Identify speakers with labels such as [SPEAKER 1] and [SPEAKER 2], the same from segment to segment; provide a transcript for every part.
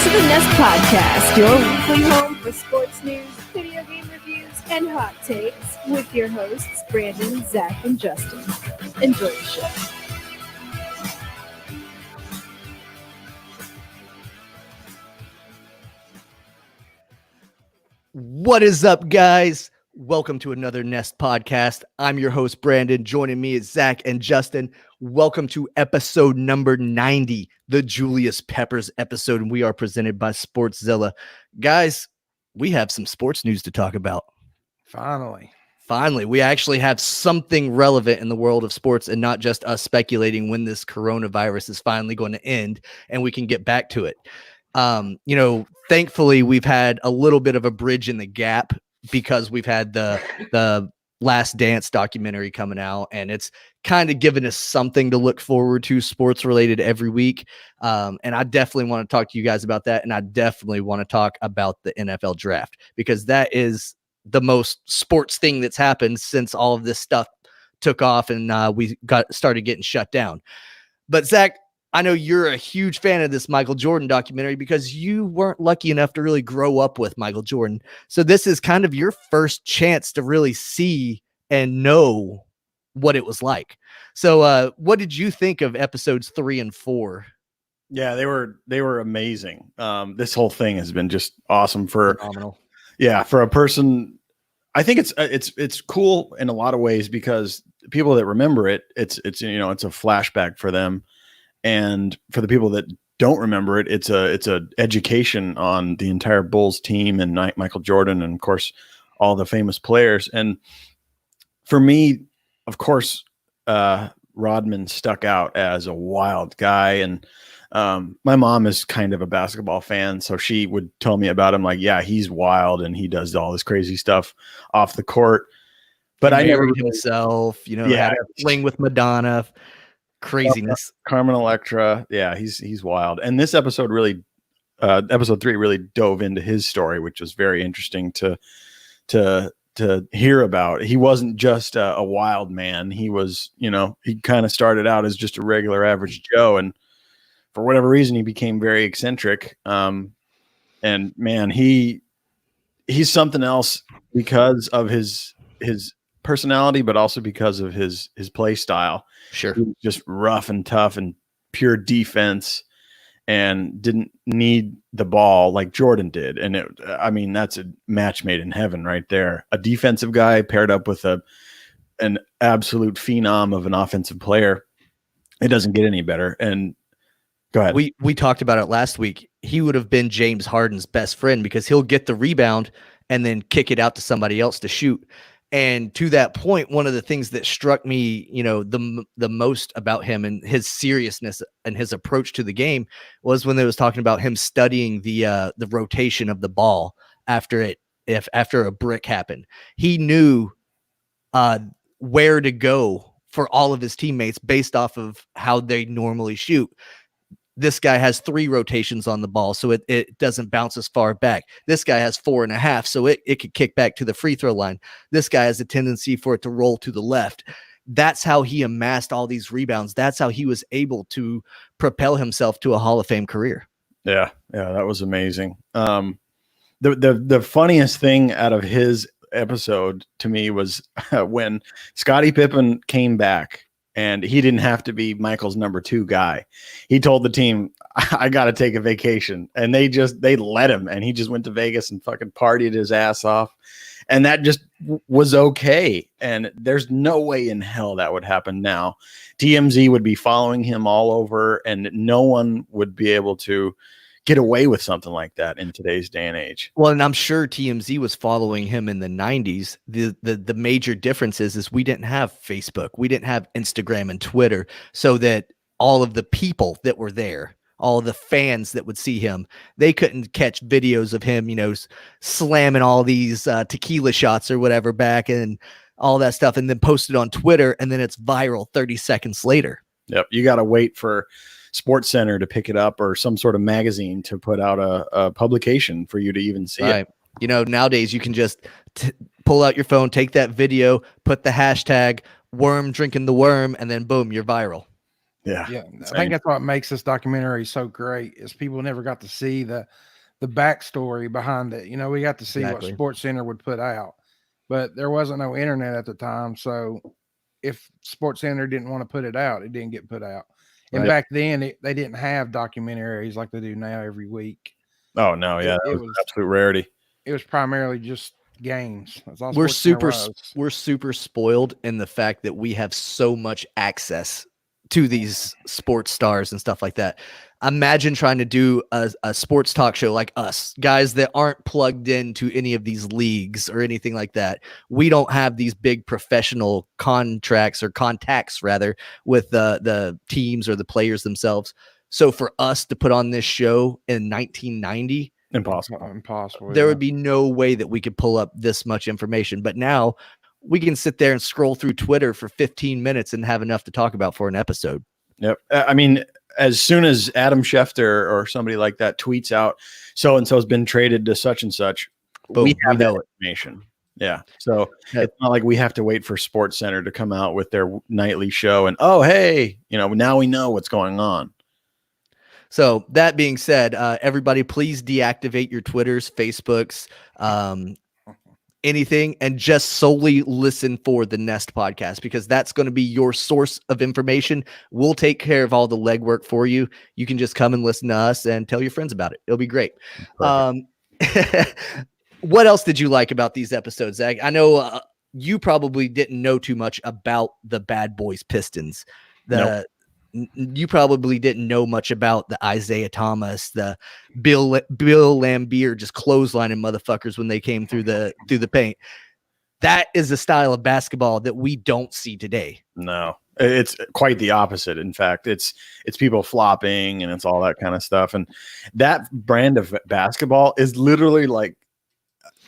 [SPEAKER 1] to the Nest Podcast, your weekly home for sports news, video game reviews, and hot takes with your hosts, Brandon, Zach, and Justin. Enjoy the show.
[SPEAKER 2] What is up, guys? Welcome to another Nest Podcast. I'm your host, Brandon. Joining me is Zach and Justin. Welcome to episode number 90, the Julius Peppers episode, and we are presented by Sportszilla. Guys, we have some sports news to talk about. Finally, we actually have something relevant in the world of sports and not just us speculating when this coronavirus is finally going to end and we can get back to it. Thankfully, we've had a little bit of a bridge in the gap because we've had the Last Dance documentary coming out, and it's kind of given us something to look forward to sports related every week. And I definitely want to talk to you guys about that. And I definitely want to talk about the NFL draft because that is the most sports thing that's happened since all of this stuff took off and we started getting shut down. But Zach, I know you're a huge fan of this Michael Jordan documentary because you weren't lucky enough to really grow up with Michael Jordan. So this is kind of your first chance to really see and know what it was like. So what did you think of episodes 3 and 4?
[SPEAKER 3] Yeah, they were amazing. This whole thing has been just awesome for a person. I think it's cool in a lot of ways because people that remember it, it's a flashback for them. And for the people that don't remember it, it's a education on the entire Bulls team and Michael Jordan and, of course, all the famous players. And for me, of course, Rodman stuck out as a wild guy. And my mom is kind of a basketball fan, so she would tell me about him like, yeah, he's wild and he does all this crazy stuff off the court. But I never
[SPEAKER 2] himself, had a fling with Madonna. Craziness.
[SPEAKER 3] Carmen Electra. Yeah, he's wild. And this episode really, episode 3 really dove into his story, which was very interesting to hear about. He wasn't just a wild man. He was, he kind of started out as just a regular average Joe. And for whatever reason, he became very eccentric. And man, he's something else because of his personality, but also because of his play style.
[SPEAKER 2] Sure.
[SPEAKER 3] He was just rough and tough and pure defense and didn't need the ball like Jordan did. And that's a match made in heaven right there. A defensive guy paired up with an absolute phenom of an offensive player. It doesn't get any better. And go ahead.
[SPEAKER 2] We talked about it last week. He would have been James Harden's best friend because he'll get the rebound and then kick it out to somebody else to shoot. And to that point, one of the things that struck me, the most about him and his seriousness and his approach to the game was when they was talking about him studying the rotation of the ball after a brick happened. He knew where to go for all of his teammates based off of how they normally shoot. This guy has 3 rotations on the ball, so it doesn't bounce as far back. This guy has 4.5, so it could kick back to the free throw line. This guy has a tendency for it to roll to the left. That's how he amassed all these rebounds. That's how he was able to propel himself to a Hall of Fame career.
[SPEAKER 3] Yeah, that was amazing. The funniest thing out of his episode to me was when Scottie Pippen came back. And he didn't have to be Michael's number 2 guy. He told the team, I got to take a vacation. And they let him. And he just went to Vegas and fucking partied his ass off. And that just was okay. And there's no way in hell that would happen now. TMZ would be following him all over. And no one would be able to get away with something like that in today's day and age.
[SPEAKER 2] Well, and I'm sure TMZ was following him in the 90s. The major difference is we didn't have Facebook. We didn't have Instagram and Twitter, so that all of the people that were there, all of the fans that would see him, they couldn't catch videos of him, slamming all these tequila shots or whatever back and all that stuff and then post it on Twitter. And then it's viral 30 seconds later.
[SPEAKER 3] Yep. You got to wait for Sports Center to pick it up or some sort of magazine to put out a publication for you to even see it.
[SPEAKER 2] Nowadays you can just pull out your phone, take that video, put the hashtag worm drinking the worm, and then boom, you're viral.
[SPEAKER 3] Yeah.
[SPEAKER 4] Yeah. I think that's what makes this documentary so great is people never got to see the backstory behind it. You know, we got to see what Sports Center would put out, but there wasn't no internet at the time. So if Sports Center didn't want to put it out, it didn't get put out. And back then they didn't have documentaries like they do now every week.
[SPEAKER 3] Oh no. Yeah. It was an absolute rarity.
[SPEAKER 4] It was primarily just games. That's all
[SPEAKER 2] we're super spoiled in the fact that we have so much access to these sports stars and stuff like that. Imagine trying to do a sports talk show like us, guys that aren't plugged into any of these leagues or anything like that. We don't have these big professional contracts or contacts rather with the teams or the players themselves. So for us to put on this show in 1990,
[SPEAKER 4] impossible.
[SPEAKER 2] There would be no way that we could pull up this much information. But now we can sit there and scroll through Twitter for 15 minutes and have enough to talk about for an episode.
[SPEAKER 3] Yep. I mean, as soon as Adam Schefter or somebody like that tweets out, so-and-so has been traded to such and such, we have that information. Yeah. So it's not like we have to wait for Sports Center to come out with their nightly show and, oh, hey, now we know what's going on.
[SPEAKER 2] So that being said, everybody, please deactivate your Twitters, Facebooks, anything, and just solely listen for the Nest podcast, because that's going to be your source of information. We'll take care of all the legwork for you. You can just come and listen to us and tell your friends about it. It'll be great. What else did you like about these episodes, Zach? I know you probably didn't know too much about the Bad Boys Pistons. You probably didn't know much about the Isaiah Thomas, the Bill Laimbeer just clotheslining motherfuckers when they came through the paint. That is a style of basketball that we don't see today.
[SPEAKER 3] No, it's quite the opposite. In fact, it's people flopping and it's all that kind of stuff. And that brand of basketball is literally like,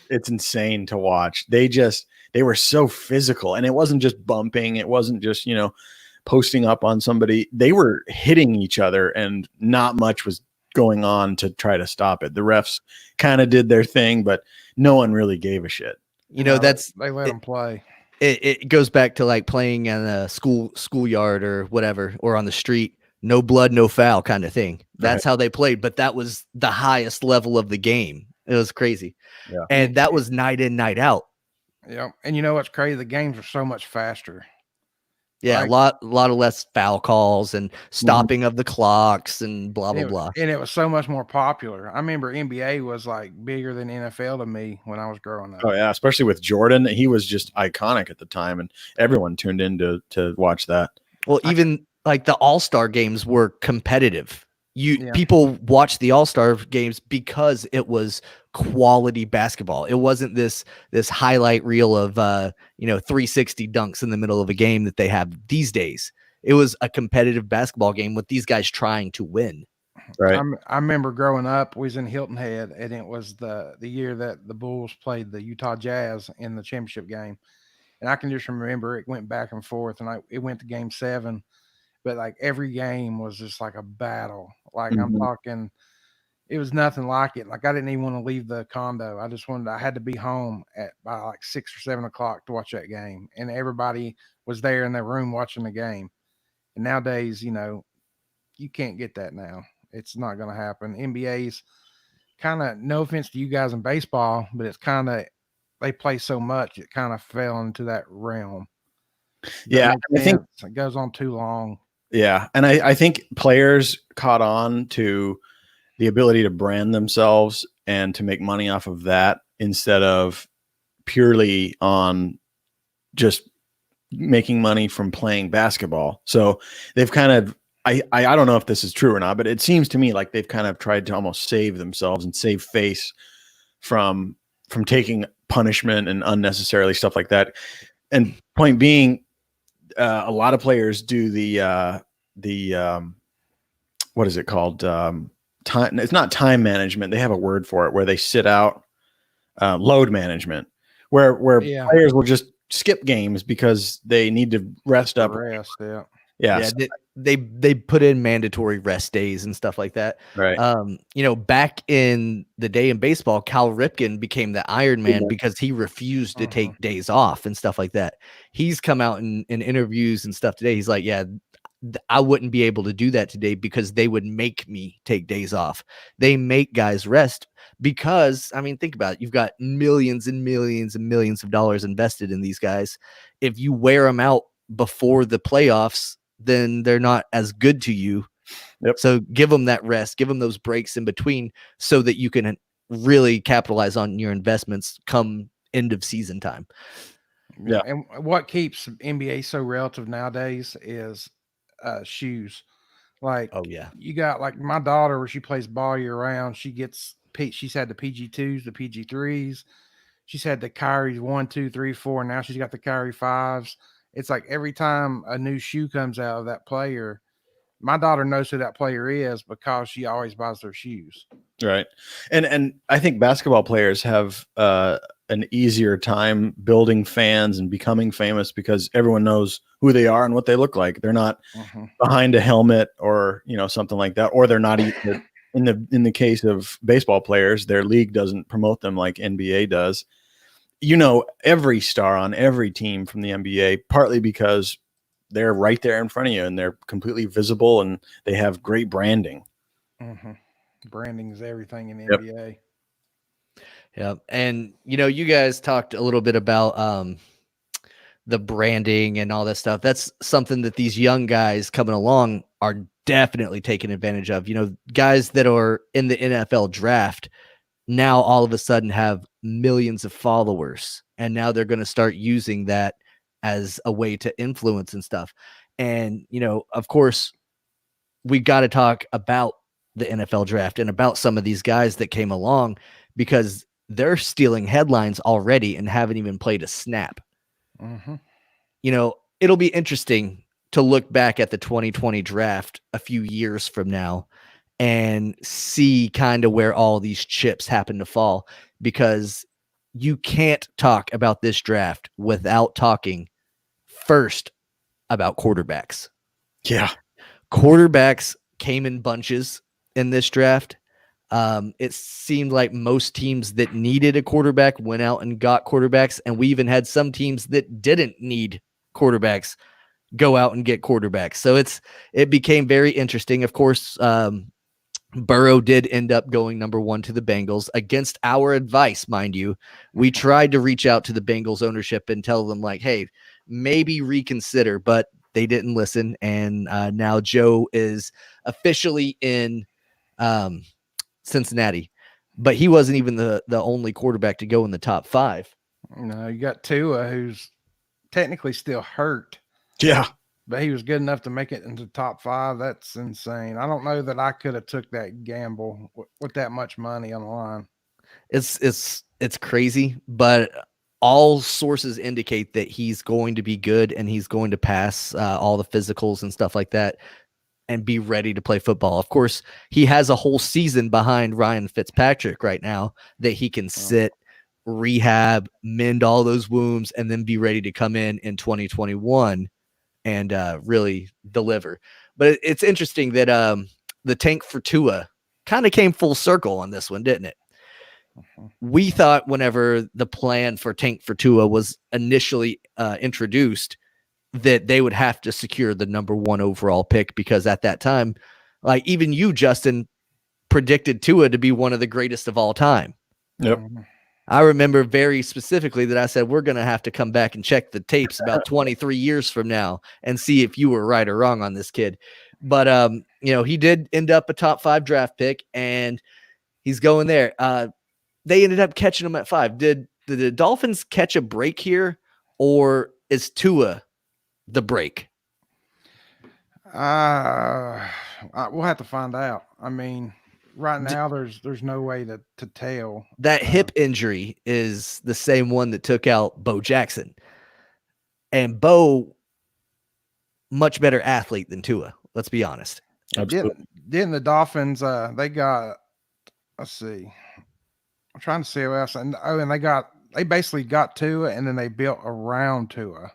[SPEAKER 3] it's insane to watch. They were so physical, and it wasn't just bumping. It wasn't just, posting up on somebody. They were hitting each other, and not much was going on to try to stop it. The refs kind of did their thing, but no one really gave a shit.
[SPEAKER 4] They let them play.
[SPEAKER 2] It goes back to like playing in a schoolyard or whatever, or on the street, no blood, no foul kind of thing. That's how they played, but that was the highest level of the game. It was crazy. Yeah. And that was night in, night out.
[SPEAKER 4] Yeah. And you know what's crazy? The games are so much faster.
[SPEAKER 2] Yeah, a lot of less foul calls and stopping of the clocks and blah, blah, blah.
[SPEAKER 4] And it was so much more popular. I remember NBA was like bigger than NFL to me when I was growing up.
[SPEAKER 3] Oh, yeah, especially with Jordan. He was just iconic at the time, and everyone tuned in to watch that.
[SPEAKER 2] Well, even like the All-Star games were competitive. People watched the All-Star games because it was quality basketball. It wasn't this highlight reel of 360 dunks in the middle of a game that they have these days. It was a competitive basketball game with these guys trying to win.
[SPEAKER 3] Right.
[SPEAKER 4] I remember growing up, we was in Hilton Head, and it was the year that the Bulls played the Utah Jazz in the championship game. And I can just remember it went back and forth, and it went to game 7. But like every game was just like a battle. Like I'm talking, it was nothing like it. Like I didn't even want to leave the condo. I had to be home by like 6 or 7 o'clock to watch that game. And everybody was there in their room watching the game. And nowadays, you can't get that now. It's not going to happen. NBA's kind of, no offense to you guys in baseball, but it's kind of, they play so much, it kind of fell into that realm.
[SPEAKER 3] Yeah, I think
[SPEAKER 4] it goes on too long.
[SPEAKER 3] Yeah. And I think players caught on to the ability to brand themselves and to make money off of that instead of purely on just making money from playing basketball. So they've kind of, I don't know if this is true or not, but it seems to me like they've kind of tried to almost save themselves and save face from taking punishment and unnecessarily stuff like that. And point being, a lot of players do the what is it called? Time. It's not time management. They have a word for it where they sit out, load management, where players will just skip games because they need to rest up. Yeah.
[SPEAKER 2] They put in mandatory rest days and stuff like that.
[SPEAKER 3] Right.
[SPEAKER 2] Back in the day in baseball, Cal Ripken became the Iron Man because he refused to take days off and stuff like that. He's come out in interviews and stuff today. He's like, yeah, I wouldn't be able to do that today because they would make me take days off. They make guys rest because, I mean, think about it. You've got millions and millions and millions of dollars invested in these guys. If you wear them out before the playoffs, then they're not as good to you.
[SPEAKER 3] Yep.
[SPEAKER 2] So give them that rest, give them those breaks in between so that you can really capitalize on your investments come end of season time.
[SPEAKER 3] Yeah.
[SPEAKER 4] And what keeps NBA so relative nowadays is shoes. Like,
[SPEAKER 2] oh yeah,
[SPEAKER 4] you got like my daughter where she plays ball year round. She's had the PG2s, the PG3s. She's had the Kyrie 1, 2, 3, 4. Now she's got the Kyrie 5s. It's like every time a new shoe comes out of that player, my daughter knows who that player is because she always buys their shoes.
[SPEAKER 3] Right. And I think basketball players have an easier time building fans and becoming famous because everyone knows who they are and what they look like. They're not behind a helmet or, something like that, or they're not even in the case of baseball players, their league doesn't promote them like NBA does. Every star on every team from the NBA, partly because they're right there in front of you and they're completely visible and they have great branding.
[SPEAKER 4] Branding is everything in the NBA.
[SPEAKER 2] Yeah. And, you guys talked a little bit about the branding and all that stuff. That's something that these young guys coming along are definitely taking advantage of. Guys that are in the NFL draft now all of a sudden have millions of followers. And now they're going to start using that as a way to influence and stuff. And, of course, we got to talk about the NFL draft and about some of these guys that came along because they're stealing headlines already and haven't even played a snap. It'll be interesting to look back at the 2020 draft a few years from now and see kind of where all these chips happen to fall, because you can't talk about this draft without talking first about quarterbacks.
[SPEAKER 3] Yeah.
[SPEAKER 2] Quarterbacks came in bunches in this draft. It seemed like most teams that needed a quarterback went out and got quarterbacks. And we even had some teams that didn't need quarterbacks go out and get quarterbacks. So it became very interesting. Of course, Burrow did end up going number 1 to the Bengals against our advice, mind you. We tried to reach out to the Bengals ownership and tell them like, hey, maybe reconsider, but they didn't listen. And now Joe is officially in Cincinnati, but he wasn't even the only quarterback to go in the top 5.
[SPEAKER 4] No, you got Tua, who's technically still hurt.
[SPEAKER 3] Yeah.
[SPEAKER 4] But he was good enough to make it into top 5. That's insane. I don't know that I could have took that gamble with that much money on the line.
[SPEAKER 2] It's crazy, but all sources indicate that he's going to be good and he's going to pass all the physicals and stuff like that and be ready to play football. Of course, he has a whole season behind Ryan Fitzpatrick right now that he can sit, rehab, mend all those wounds, and then be ready to come in 2021 and really deliver. But it's interesting that the tank for Tua kind of came full circle on this one, didn't it? We thought whenever the plan for tank for Tua was initially introduced that they would have to secure the number 1 overall pick, because at that time, like even you, Justin, predicted Tua to be one of the greatest of all time.
[SPEAKER 3] Yep.
[SPEAKER 2] I remember very specifically that I said, we're going to have to come back and check the tapes about 23 years from now and see if you were right or wrong on this kid. But, he did end up a top 5 draft pick and he's going there. They ended up catching him at 5. Did the Dolphins catch a break here, or is Tua the break?
[SPEAKER 4] We'll have to find out. I mean, right now there's no way to tell.
[SPEAKER 2] That hip injury is the same one that took out Bo Jackson, and Bo, much better athlete than Tua. Let's be honest.
[SPEAKER 4] Didn't the Dolphins? They got. Let's see. I'm trying to see what else. And they basically got Tua, and then they built around Tua.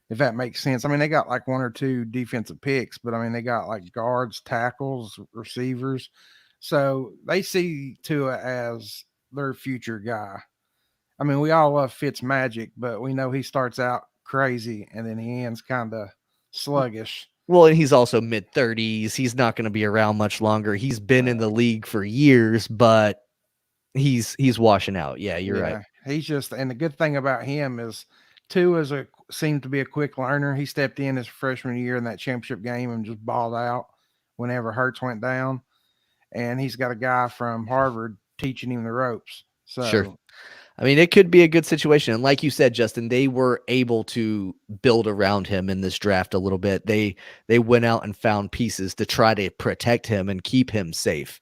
[SPEAKER 4] If that makes sense. I mean, they got like 1 or 2 defensive picks, but I mean, they got like guards, tackles, receivers. So they see Tua as their future guy. I mean, we all love Fitz magic, but we know he starts out crazy and then he ends kind of sluggish.
[SPEAKER 2] Well, and he's also mid-30s. He's not going to be around much longer. He's been in the league for years, but he's washing out. Yeah, you're right.
[SPEAKER 4] He's just, and the good thing about him is seemed to be a quick learner. He stepped in his freshman year in that championship game and just balled out whenever Hurts went down. And he's got a guy from Harvard teaching him the ropes. So
[SPEAKER 2] sure. I mean, it could be a good situation. And like you said, Justin, they were able to build around him in this draft a little bit. They went out and found pieces to try to protect him and keep him safe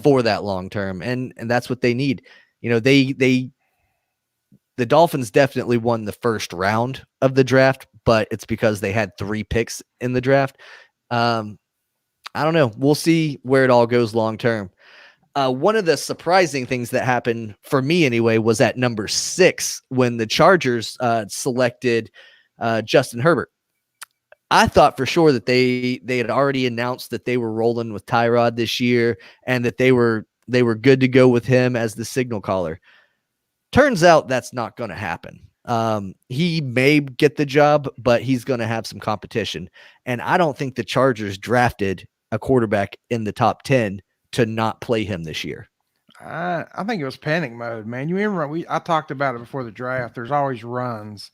[SPEAKER 2] for that long term. And that's what they need. You know, the Dolphins definitely won the first round of the draft, but it's because they had 3 picks in the draft. I don't know. We'll see where it all goes long term. One of the surprising things that happened for me anyway was at number 6 when the Chargers selected Justin Herbert. I thought for sure that they had already announced that they were rolling with Tyrod this year and that they were good to go with him as the signal caller. Turns out that's not going to happen. He may get the job, but he's going to have some competition. And I don't think the Chargers drafted a quarterback in the top 10 to not play him this year.
[SPEAKER 4] I think it was panic mode, man. You remember I talked about it before the draft. There's always runs.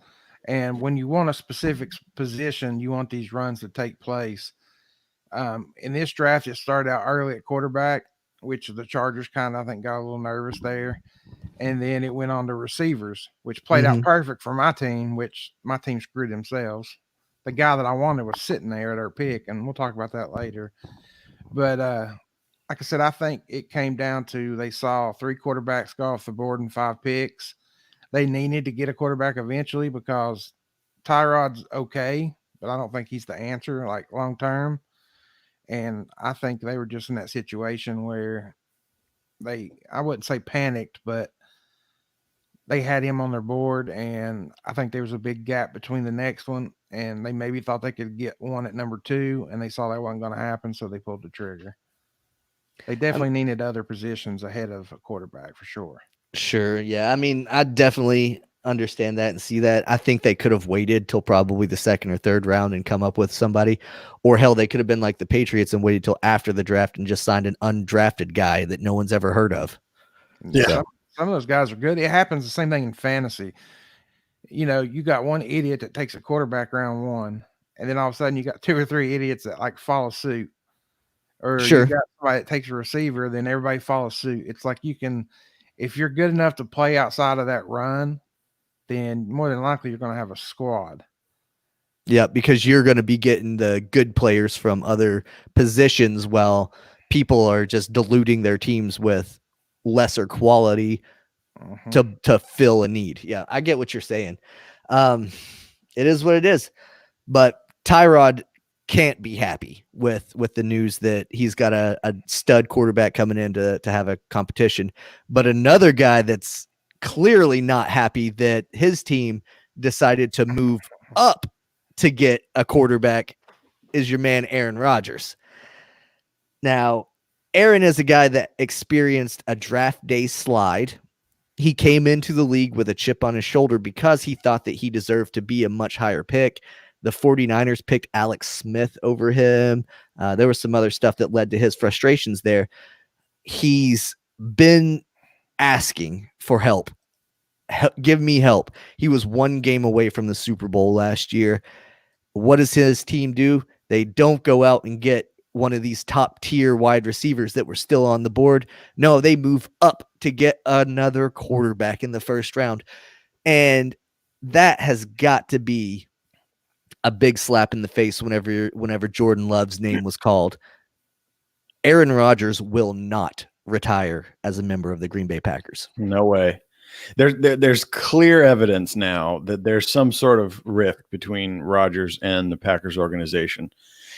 [SPEAKER 4] And when you want a specific position, you want these runs to take place. In this draft, it started out early at quarterback, which the Chargers kind of, I think, got a little nervous there. And then it went on to receivers, which played out perfect for my team, which my team screwed themselves. The guy that I wanted was sitting there at our pick, and we'll talk about that later. But like I said, I think it came down to they saw 3 quarterbacks go off the board and 5 picks. They needed to get a quarterback eventually because Tyrod's okay, but I don't think he's the answer, like long term. And I think they were just in that situation where I wouldn't say panicked, but they had him on their board, and I think there was a big gap between the next one, and they maybe thought they could get one at number 2, and they saw that wasn't going to happen, so they pulled the trigger. They definitely needed other positions ahead of a quarterback for sure.
[SPEAKER 2] Sure. Yeah. I mean, I definitely understand that and see that. I think they could have waited till probably the 2nd or 3rd round and come up with somebody, or hell, they could have been like the Patriots and waited till after the draft and just signed an undrafted guy that no one's ever heard of.
[SPEAKER 4] Yeah. So, some of those guys are good. It happens the same thing in fantasy. You know, you got one idiot that takes a quarterback round 1, and then all of a sudden you got 2 or 3 idiots that like follow suit. Or you got somebody that takes a receiver, then everybody follows suit. It's like you can, if you're good enough to play outside of that run, then more than likely you're going to have a squad.
[SPEAKER 2] Yeah, because you're going to be getting the good players from other positions while people are just diluting their teams with lesser quality to fill a need. Yeah, I get what you're saying. It is what it is. But Tyrod can't be happy with the news that he's got a stud quarterback coming in to have a competition. But another guy that's clearly not happy that his team decided to move up to get a quarterback is your man, Aaron Rodgers. Now, Aaron is a guy that experienced a draft day slide. He came into the league with a chip on his shoulder because he thought that he deserved to be a much higher pick. The 49ers picked Alex Smith over him. There was some other stuff that led to his frustrations there. He's been asking for help. Give me help. He was 1 game away from the Super Bowl last year. What does his team do? They don't go out and get one of these top tier wide receivers that were still on the board. No, they move up to get another quarterback in the 1st round. And that has got to be a big slap in the face whenever Jordan Love's name was called. Aaron Rodgers will not retire as a member of the Green Bay Packers.
[SPEAKER 3] No way. There's clear evidence now that there's some sort of rift between Rodgers and the Packers organization.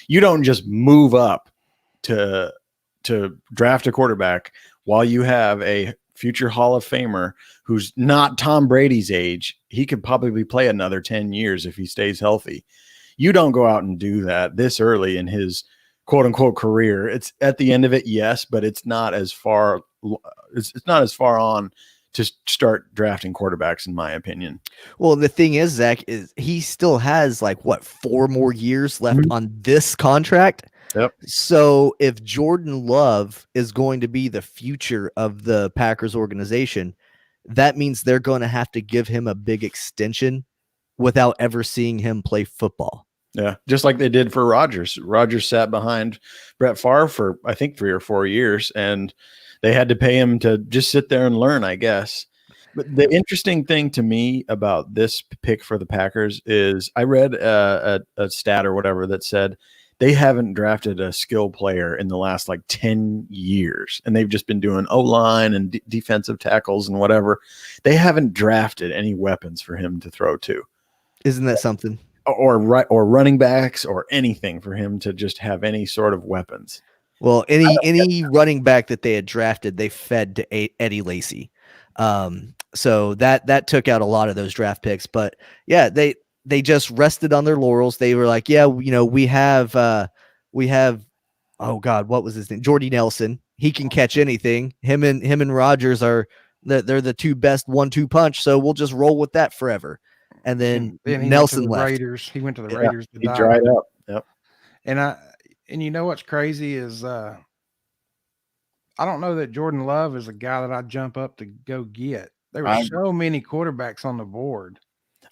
[SPEAKER 3] You don't just move up to draft a quarterback while you have a future Hall of Famer who's not Tom Brady's age. He could probably play another 10 years if he stays healthy. You don't go out and do that this early in his quote unquote career. It's at the end of it, yes, but it's not as far on to start drafting quarterbacks, in my opinion.
[SPEAKER 2] Well, the thing is, Zach, is he still has 4 more years left on this contract.
[SPEAKER 3] Yep.
[SPEAKER 2] So if Jordan Love is going to be the future of the Packers organization, that means they're going to have to give him a big extension without ever seeing him play football.
[SPEAKER 3] Yeah, just like they did for Rodgers. Rodgers sat behind Brett Favre for, I think, 3 or 4 years, and they had to pay him to just sit there and learn, I guess. But the interesting thing to me about this pick for the Packers is I read a stat or whatever that said they haven't drafted a skill player in the last 10 years, and they've just been doing O-line and defensive tackles and whatever. They haven't drafted any weapons for him to throw to.
[SPEAKER 2] Isn't that something?
[SPEAKER 3] Or running backs or anything for him to just have any sort of weapons.
[SPEAKER 2] Well, any running back that they had drafted, they fed to Eddie Lacy. So that took out a lot of those draft picks. But yeah, they just rested on their laurels. They were like, yeah, we have, oh God, what was his name? Jordy Nelson. He can catch anything. Him and Rodgers they're the two best 1-2 punch. So we'll just roll with that forever. And then Nelson left.
[SPEAKER 4] Raiders. He went to the Raiders.
[SPEAKER 3] He dried up. Yep.
[SPEAKER 4] And you know what's crazy is I don't know that Jordan Love is a guy that I'd jump up to go get. There were so many quarterbacks on the board.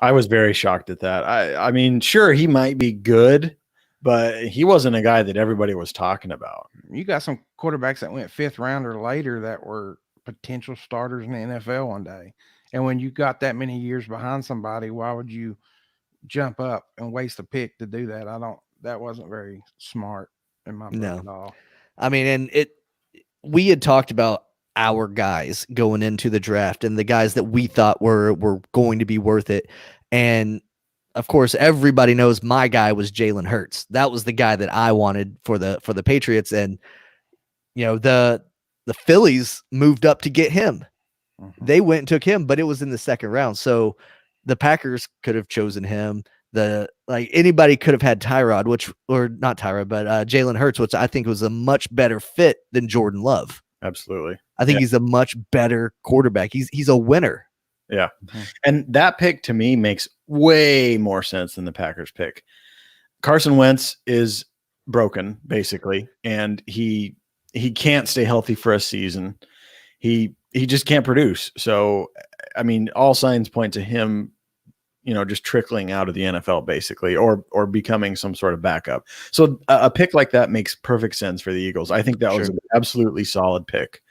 [SPEAKER 3] I was very shocked at that. I mean, sure, he might be good, but he wasn't a guy that everybody was talking about.
[SPEAKER 4] You got some quarterbacks that went 5th round or later that were potential starters in the NFL one day. And when you got that many years behind somebody, why would you jump up and waste a pick to do that? That wasn't very smart in my book at all.
[SPEAKER 2] I mean, and we had talked about our guys going into the draft and the guys that we thought were going to be worth it. And of course, everybody knows my guy was Jalen Hurts. That was the guy that I wanted for the Patriots. And, the Phillies moved up to get him. They went and took him, but it was in the 2nd round. So the Packers could have chosen him. Anybody could have had Tyrod, Jalen Hurts, which I think was a much better fit than Jordan Love.
[SPEAKER 3] Absolutely.
[SPEAKER 2] I think he's a much better quarterback. He's a winner.
[SPEAKER 3] Yeah. And that pick to me makes way more sense than the Packers pick. Carson Wentz is broken basically, and he can't stay healthy for a season. He just can't produce. So, I mean, all signs point to him, just trickling out of the NFL basically, or becoming some sort of backup. So a pick like that makes perfect sense for the Eagles. I think that was an absolutely solid pick.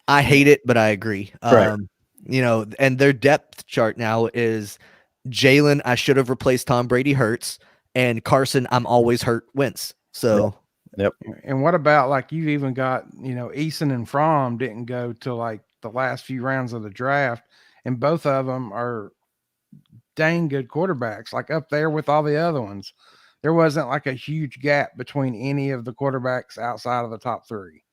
[SPEAKER 2] I hate it, but I agree.
[SPEAKER 3] Right.
[SPEAKER 2] And their depth chart now is Jalen, I should have replaced Tom Brady, Hurts, and Carson, I'm always hurt, Wentz. So,
[SPEAKER 3] yep.
[SPEAKER 4] And what about you've even got, Eason and Fromm didn't go to the last few rounds of the draft, and both of them are dang good quarterbacks, up there with all the other ones. There wasn't a huge gap between any of the quarterbacks outside of the top 3.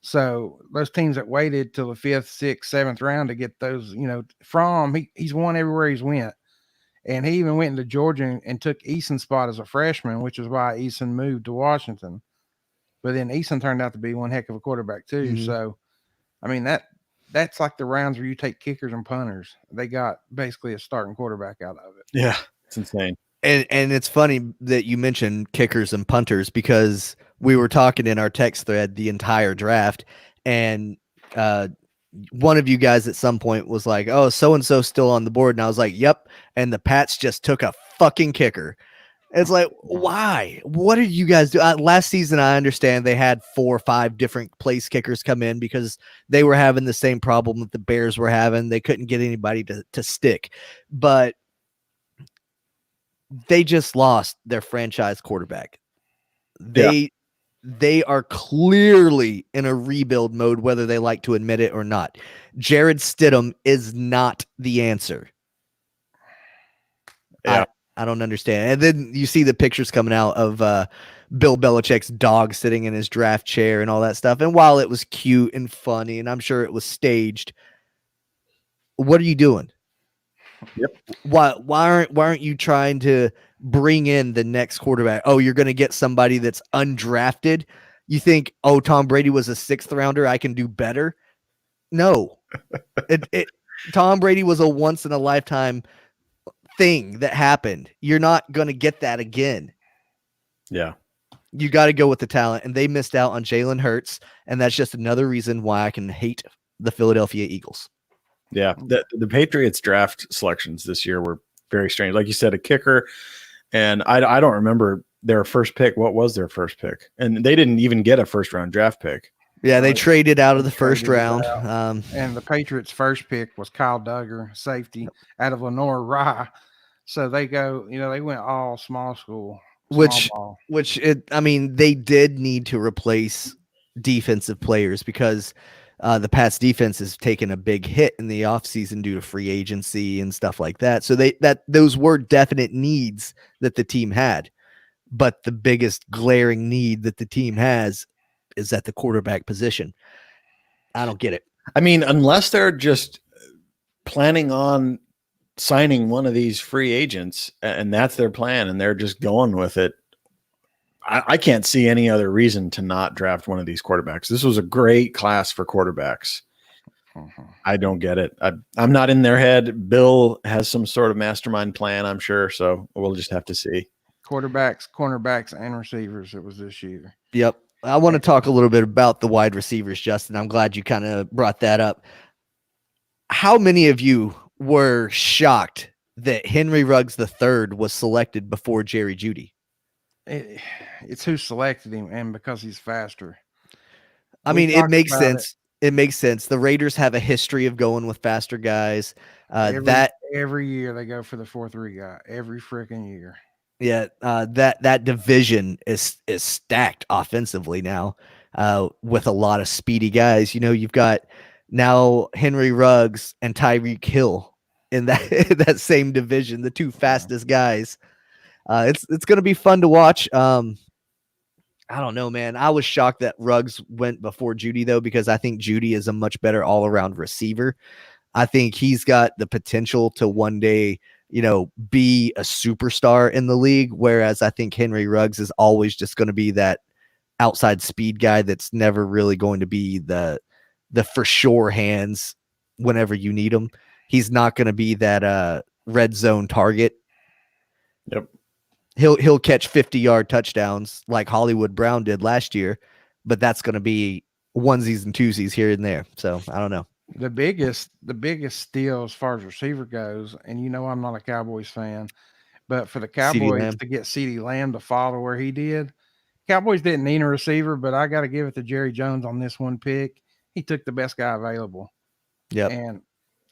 [SPEAKER 4] So those teams that waited till the 5th, 6th, 7th round to get those, Fromm, he's won everywhere he's went. And he even went into Georgia and took Eason's spot as a freshman, which is why Eason moved to Washington. But then Eason turned out to be one heck of a quarterback too. Mm-hmm. So, I mean, that's the rounds where you take kickers and punters. They got basically a starting quarterback out of it.
[SPEAKER 3] Yeah, it's insane.
[SPEAKER 2] And it's funny that you mentioned kickers and punters, because we were talking in our text thread the entire draft, and one of you guys at some point was like, oh, so-and-so still on the board. And I was like, yep. And the Pats just took a fucking kicker. It's like, why? What did you guys do? Last season, I understand they had 4 or 5 different place kickers come in because they were having the same problem that the Bears were having. They couldn't get anybody to stick. But they just lost their franchise quarterback. They are clearly in a rebuild mode, whether they like to admit it or not. Jared Stidham is not the answer.
[SPEAKER 3] Yeah.
[SPEAKER 2] I don't understand. And then you see the pictures coming out of Bill Belichick's dog sitting in his draft chair and all that stuff. And while it was cute and funny, and I'm sure it was staged, what are you doing?
[SPEAKER 3] Yep.
[SPEAKER 2] Why aren't you trying to bring in the next quarterback? Oh, you're going to get somebody that's undrafted. You think, oh, Tom Brady was a 6th rounder, I can do better? No, Tom Brady was a once in a lifetime thing that happened. You're not going to get that again.
[SPEAKER 3] Yeah.
[SPEAKER 2] You got to go with the talent, and they missed out on Jalen Hurts, and that's just another reason why I can hate the Philadelphia Eagles.
[SPEAKER 3] Yeah, the Patriots draft selections this year were very strange. Like you said, a kicker, and I don't remember their first pick. What was their first pick? And they didn't even get a first round draft pick.
[SPEAKER 2] Yeah, they traded out of the first round.
[SPEAKER 4] And the Patriots' first pick was Kyle Duggar, safety out of Lenore Rye. So they go, they went all small school.
[SPEAKER 2] They did need to replace defensive players because the Pats defense has taken a big hit in the offseason due to free agency and stuff like that. So those were definite needs that the team had. But the biggest glaring need that the team has is at the quarterback position. I don't get it.
[SPEAKER 3] I mean, unless they're just planning on signing one of these free agents and that's their plan and they're just going with it, I can't see any other reason to not draft one of these quarterbacks. This was a great class for quarterbacks. I don't get it. I'm not in their head. Bill has some sort of mastermind plan, I'm sure. So we'll just have to see.
[SPEAKER 4] Quarterbacks, cornerbacks, and receivers. It was this year.
[SPEAKER 2] Yep. I want to talk a little bit about the wide receivers, Justin. I'm glad you kind of brought that up. How many of you were shocked that Henry Ruggs III was selected before Jerry Jeudy?
[SPEAKER 4] It's who selected him, and because he's faster.
[SPEAKER 2] I mean, it makes sense. It makes sense. The Raiders have a history of going with faster guys.
[SPEAKER 4] Every year they go for the 4-3 guy. Every freaking year.
[SPEAKER 2] Yeah, that division is stacked offensively now, with a lot of speedy guys. You've got now Henry Ruggs and Tyreek Hill in that same division, the two fastest guys. It's going to be fun to watch. I don't know, man. I was shocked that Ruggs went before Jeudy, though, because I think Jeudy is a much better all-around receiver. I think he's got the potential to one day, be a superstar in the league, whereas I think Henry Ruggs is always just going to be that outside speed guy that's never really going to be the for sure hands whenever you need him. He's not going to be that red zone target.
[SPEAKER 3] Yep.
[SPEAKER 2] He'll catch 50-yard touchdowns like Hollywood Brown did last year, but that's going to be onesies and twosies here and there. So I don't know.
[SPEAKER 4] The biggest steal as far as receiver goes, and I'm not a Cowboys fan, but for the Cowboys to get CeeDee Lamb to follow where he did, Cowboys didn't need a receiver, but I got to give it to Jerry Jones on this one pick. He took the best guy available.
[SPEAKER 2] Yeah.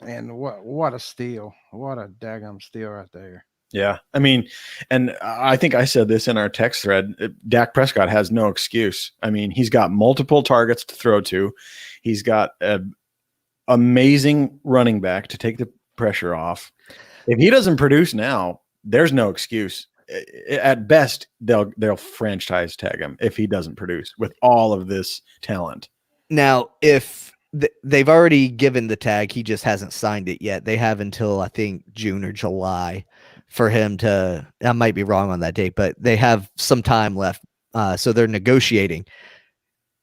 [SPEAKER 4] And what a steal. What a daggum steal right there.
[SPEAKER 3] Yeah. I mean, and I think I said this in our text thread, Dak Prescott has no excuse. I mean, he's got multiple targets to throw to. He's got an amazing running back to take the pressure off. If he doesn't produce now, there's no excuse. At best, they'll franchise tag him if he doesn't produce with all of this talent. Now,
[SPEAKER 2] if they've already given the tag, he just hasn't signed it yet. They have until I think June or July for him to, I might be wrong on that date, but they have some time left. So they're negotiating.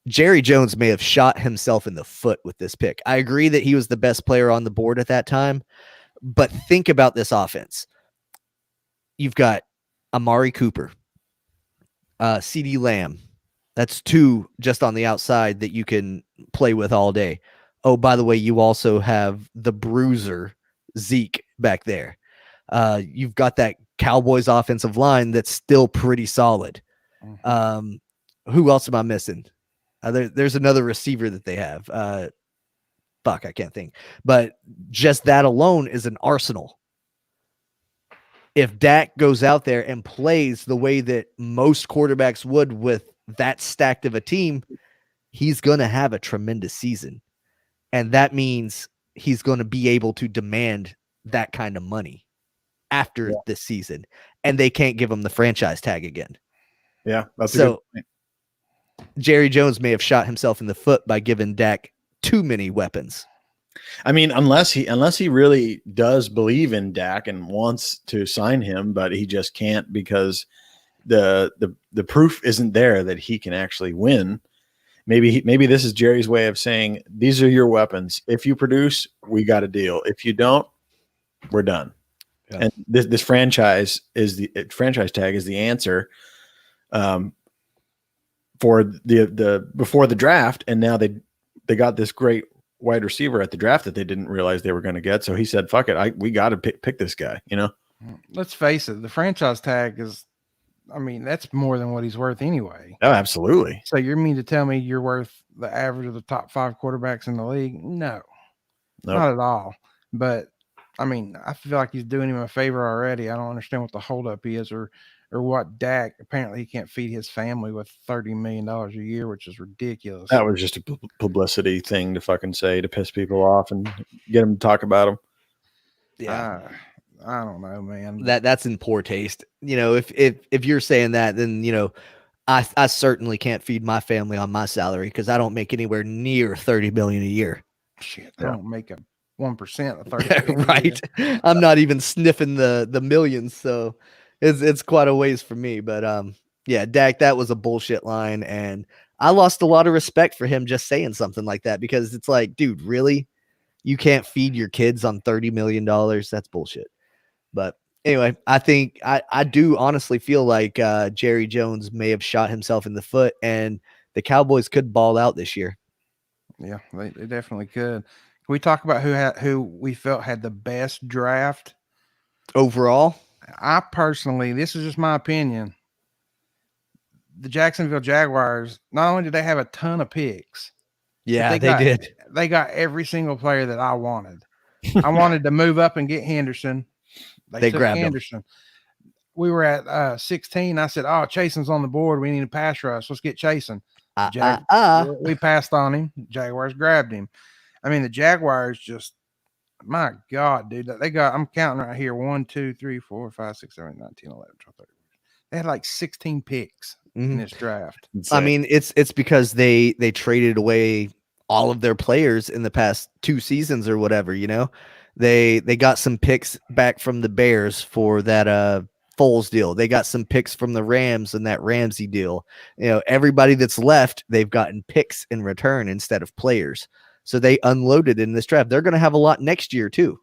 [SPEAKER 2] Jerry Jones may have shot himself in the foot with this pick. I agree that he was the best player on the board at that time, but think about this offense. You've got Amari Cooper, CeeDee Lamb. That's two just on the outside that you can play with all day. Oh, by the way, you also have the bruiser Zeke back there. You've got that Cowboys offensive line that's still pretty solid. Who else am I missing? There's another receiver that they have. I can't think. But just that alone is an arsenal. If Dak goes out there and plays the way that most quarterbacks would with that stacked of a team, he's going to have a tremendous season. And that means he's going to be able to demand that kind of money after this season. And they can't give him the franchise tag again.
[SPEAKER 3] Yeah, that's
[SPEAKER 2] so. Jerry Jones may have shot himself in the foot by giving Dak too many weapons.
[SPEAKER 3] I mean, unless he really does believe in Dak and wants to sign him, but he just can't because the proof isn't there that he can actually win. maybe this is Jerry's way of saying, these are your weapons. If you produce, we got a deal. If you don't, we're done. Yeah. And this franchise tag is the answer for the before the draft. And now they got this great wide receiver at the draft that they didn't realize they were going to get. So he said, fuck it. We got to pick this guy, you know?
[SPEAKER 4] Let's face it. The franchise tag is, I mean, that's more than what he's worth anyway.
[SPEAKER 3] Oh, absolutely.
[SPEAKER 4] So you mean to tell me you're worth the average of the top 5 quarterbacks in the league? No, not at all. But I mean, I feel like he's doing him a favor already. I don't understand what the holdup is or what Dak. Apparently he can't feed his family with $30 million a year, which is ridiculous.
[SPEAKER 3] That was just a publicity thing to fucking say to piss people off and get them to talk about him.
[SPEAKER 4] Yeah. I don't know, man.
[SPEAKER 2] That's in poor taste. You know, if you're saying that, then, you know, I certainly can't feed my family on my salary because I don't make anywhere near $30 million a year.
[SPEAKER 4] Shit, I don't make a 1% of 30
[SPEAKER 2] right. I'm not even sniffing the millions, so it's quite a ways for me. But yeah, Dak, that was a bullshit line, and I lost a lot of respect for him just saying something like that because it's like, dude, really? You can't feed your kids on $30 million? That's bullshit. But anyway, I think I do honestly feel like Jerry Jones may have shot himself in the foot, and the Cowboys could ball out this year.
[SPEAKER 4] Yeah, they definitely could. Can we talk about who we felt had the best draft
[SPEAKER 2] overall?
[SPEAKER 4] I personally, this is just my opinion. The Jacksonville Jaguars, not only did they have a ton of picks,
[SPEAKER 2] yeah, they did.
[SPEAKER 4] They got every single player that I wanted. I wanted to move up and get Henderson. They grabbed Henderson. We were at 16. I said, "Oh, Chasen's on the board. We need a pass rush. Let's get Chasen." We passed on him. Jaguars grabbed him. I mean, the Jaguars just, my God, dude. They got, I'm counting right here, 1, 2, 3, 4, 5, 6, 7, 8, 9, 10, 11, 12, 13. They had like 16 picks in this draft.
[SPEAKER 2] I mean, it's because they traded away all of their players in the past 2 seasons or whatever, you know. They got some picks back from the Bears for that Foles deal. They got some picks from the Rams and that Ramsey deal. You know, everybody that's left, they've gotten picks in return instead of players. So they unloaded in this draft. They're going to have a lot next year too.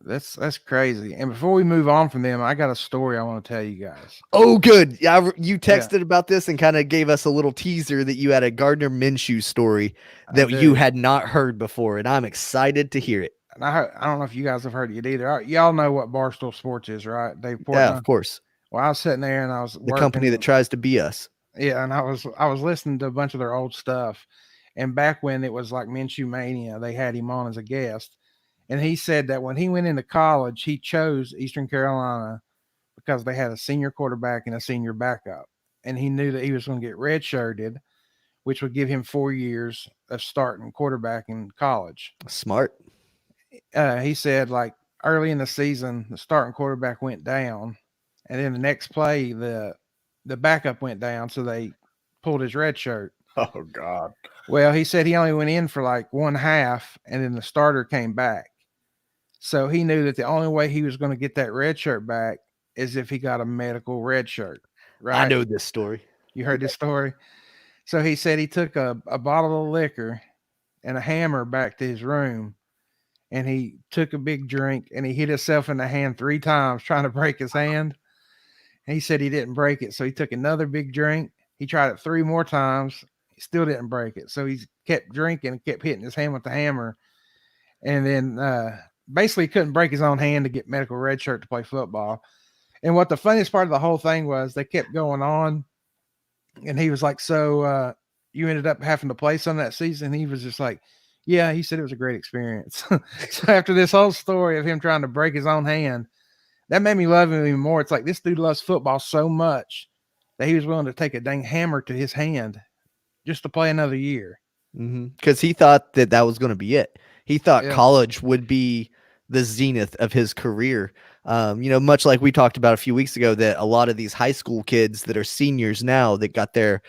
[SPEAKER 4] That's crazy. And before we move on from them, I got a story I want to tell you guys.
[SPEAKER 2] Oh, good. Yeah, you texted about this and kind of gave us a little teaser that you had a Gardner Minshew story that you had not heard before, and I'm excited to hear it.
[SPEAKER 4] And I don't know if you guys have heard it either. Y'all know what Barstool Sports is, right? Dave Portnoy?
[SPEAKER 2] Yeah, of course.
[SPEAKER 4] Well, I was sitting there and I was
[SPEAKER 2] the company that tries to be us.
[SPEAKER 4] Yeah, and I was listening to a bunch of their old stuff. And back when it was like Minshew Mania, they had him on as a guest. And he said that when he went into college, he chose Eastern Carolina because they had a senior quarterback and a senior backup. And he knew that he was going to get redshirted, which would give him 4 years of starting quarterback in college.
[SPEAKER 2] Smart.
[SPEAKER 4] He said, like, early in the season, the starting quarterback went down. And then the next play, the backup went down, so they pulled his red shirt.
[SPEAKER 3] Oh, God.
[SPEAKER 4] Well, he said he only went in for like 1 half, and then the starter came back. So he knew that the only way he was going to get that red shirt back is if he got a medical red shirt. Right?
[SPEAKER 2] I know this story.
[SPEAKER 4] You heard this story? So he said he took a bottle of liquor and a hammer back to his room, and he took a big drink, and he hit himself in the hand 3 times trying to break his hand. And he said he didn't break it, so he took another big drink. He tried it 3 more times. He still didn't break it. So he kept drinking and kept hitting his hand with the hammer. And then basically couldn't break his own hand to get medical red shirt to play football. And what the funniest part of the whole thing was, they kept going on. And he was like, so you ended up having to play some that season? He was just like, yeah, he said it was a great experience. So after this whole story of him trying to break his own hand, that made me love him even more. It's like, this dude loves football so much that he was willing to take a dang hammer to his hand just to play another year.
[SPEAKER 2] Because he thought that was going to be it. He thought college would be the zenith of his career. You know, much like we talked about a few weeks ago, that a lot of these high school kids that are seniors now that got their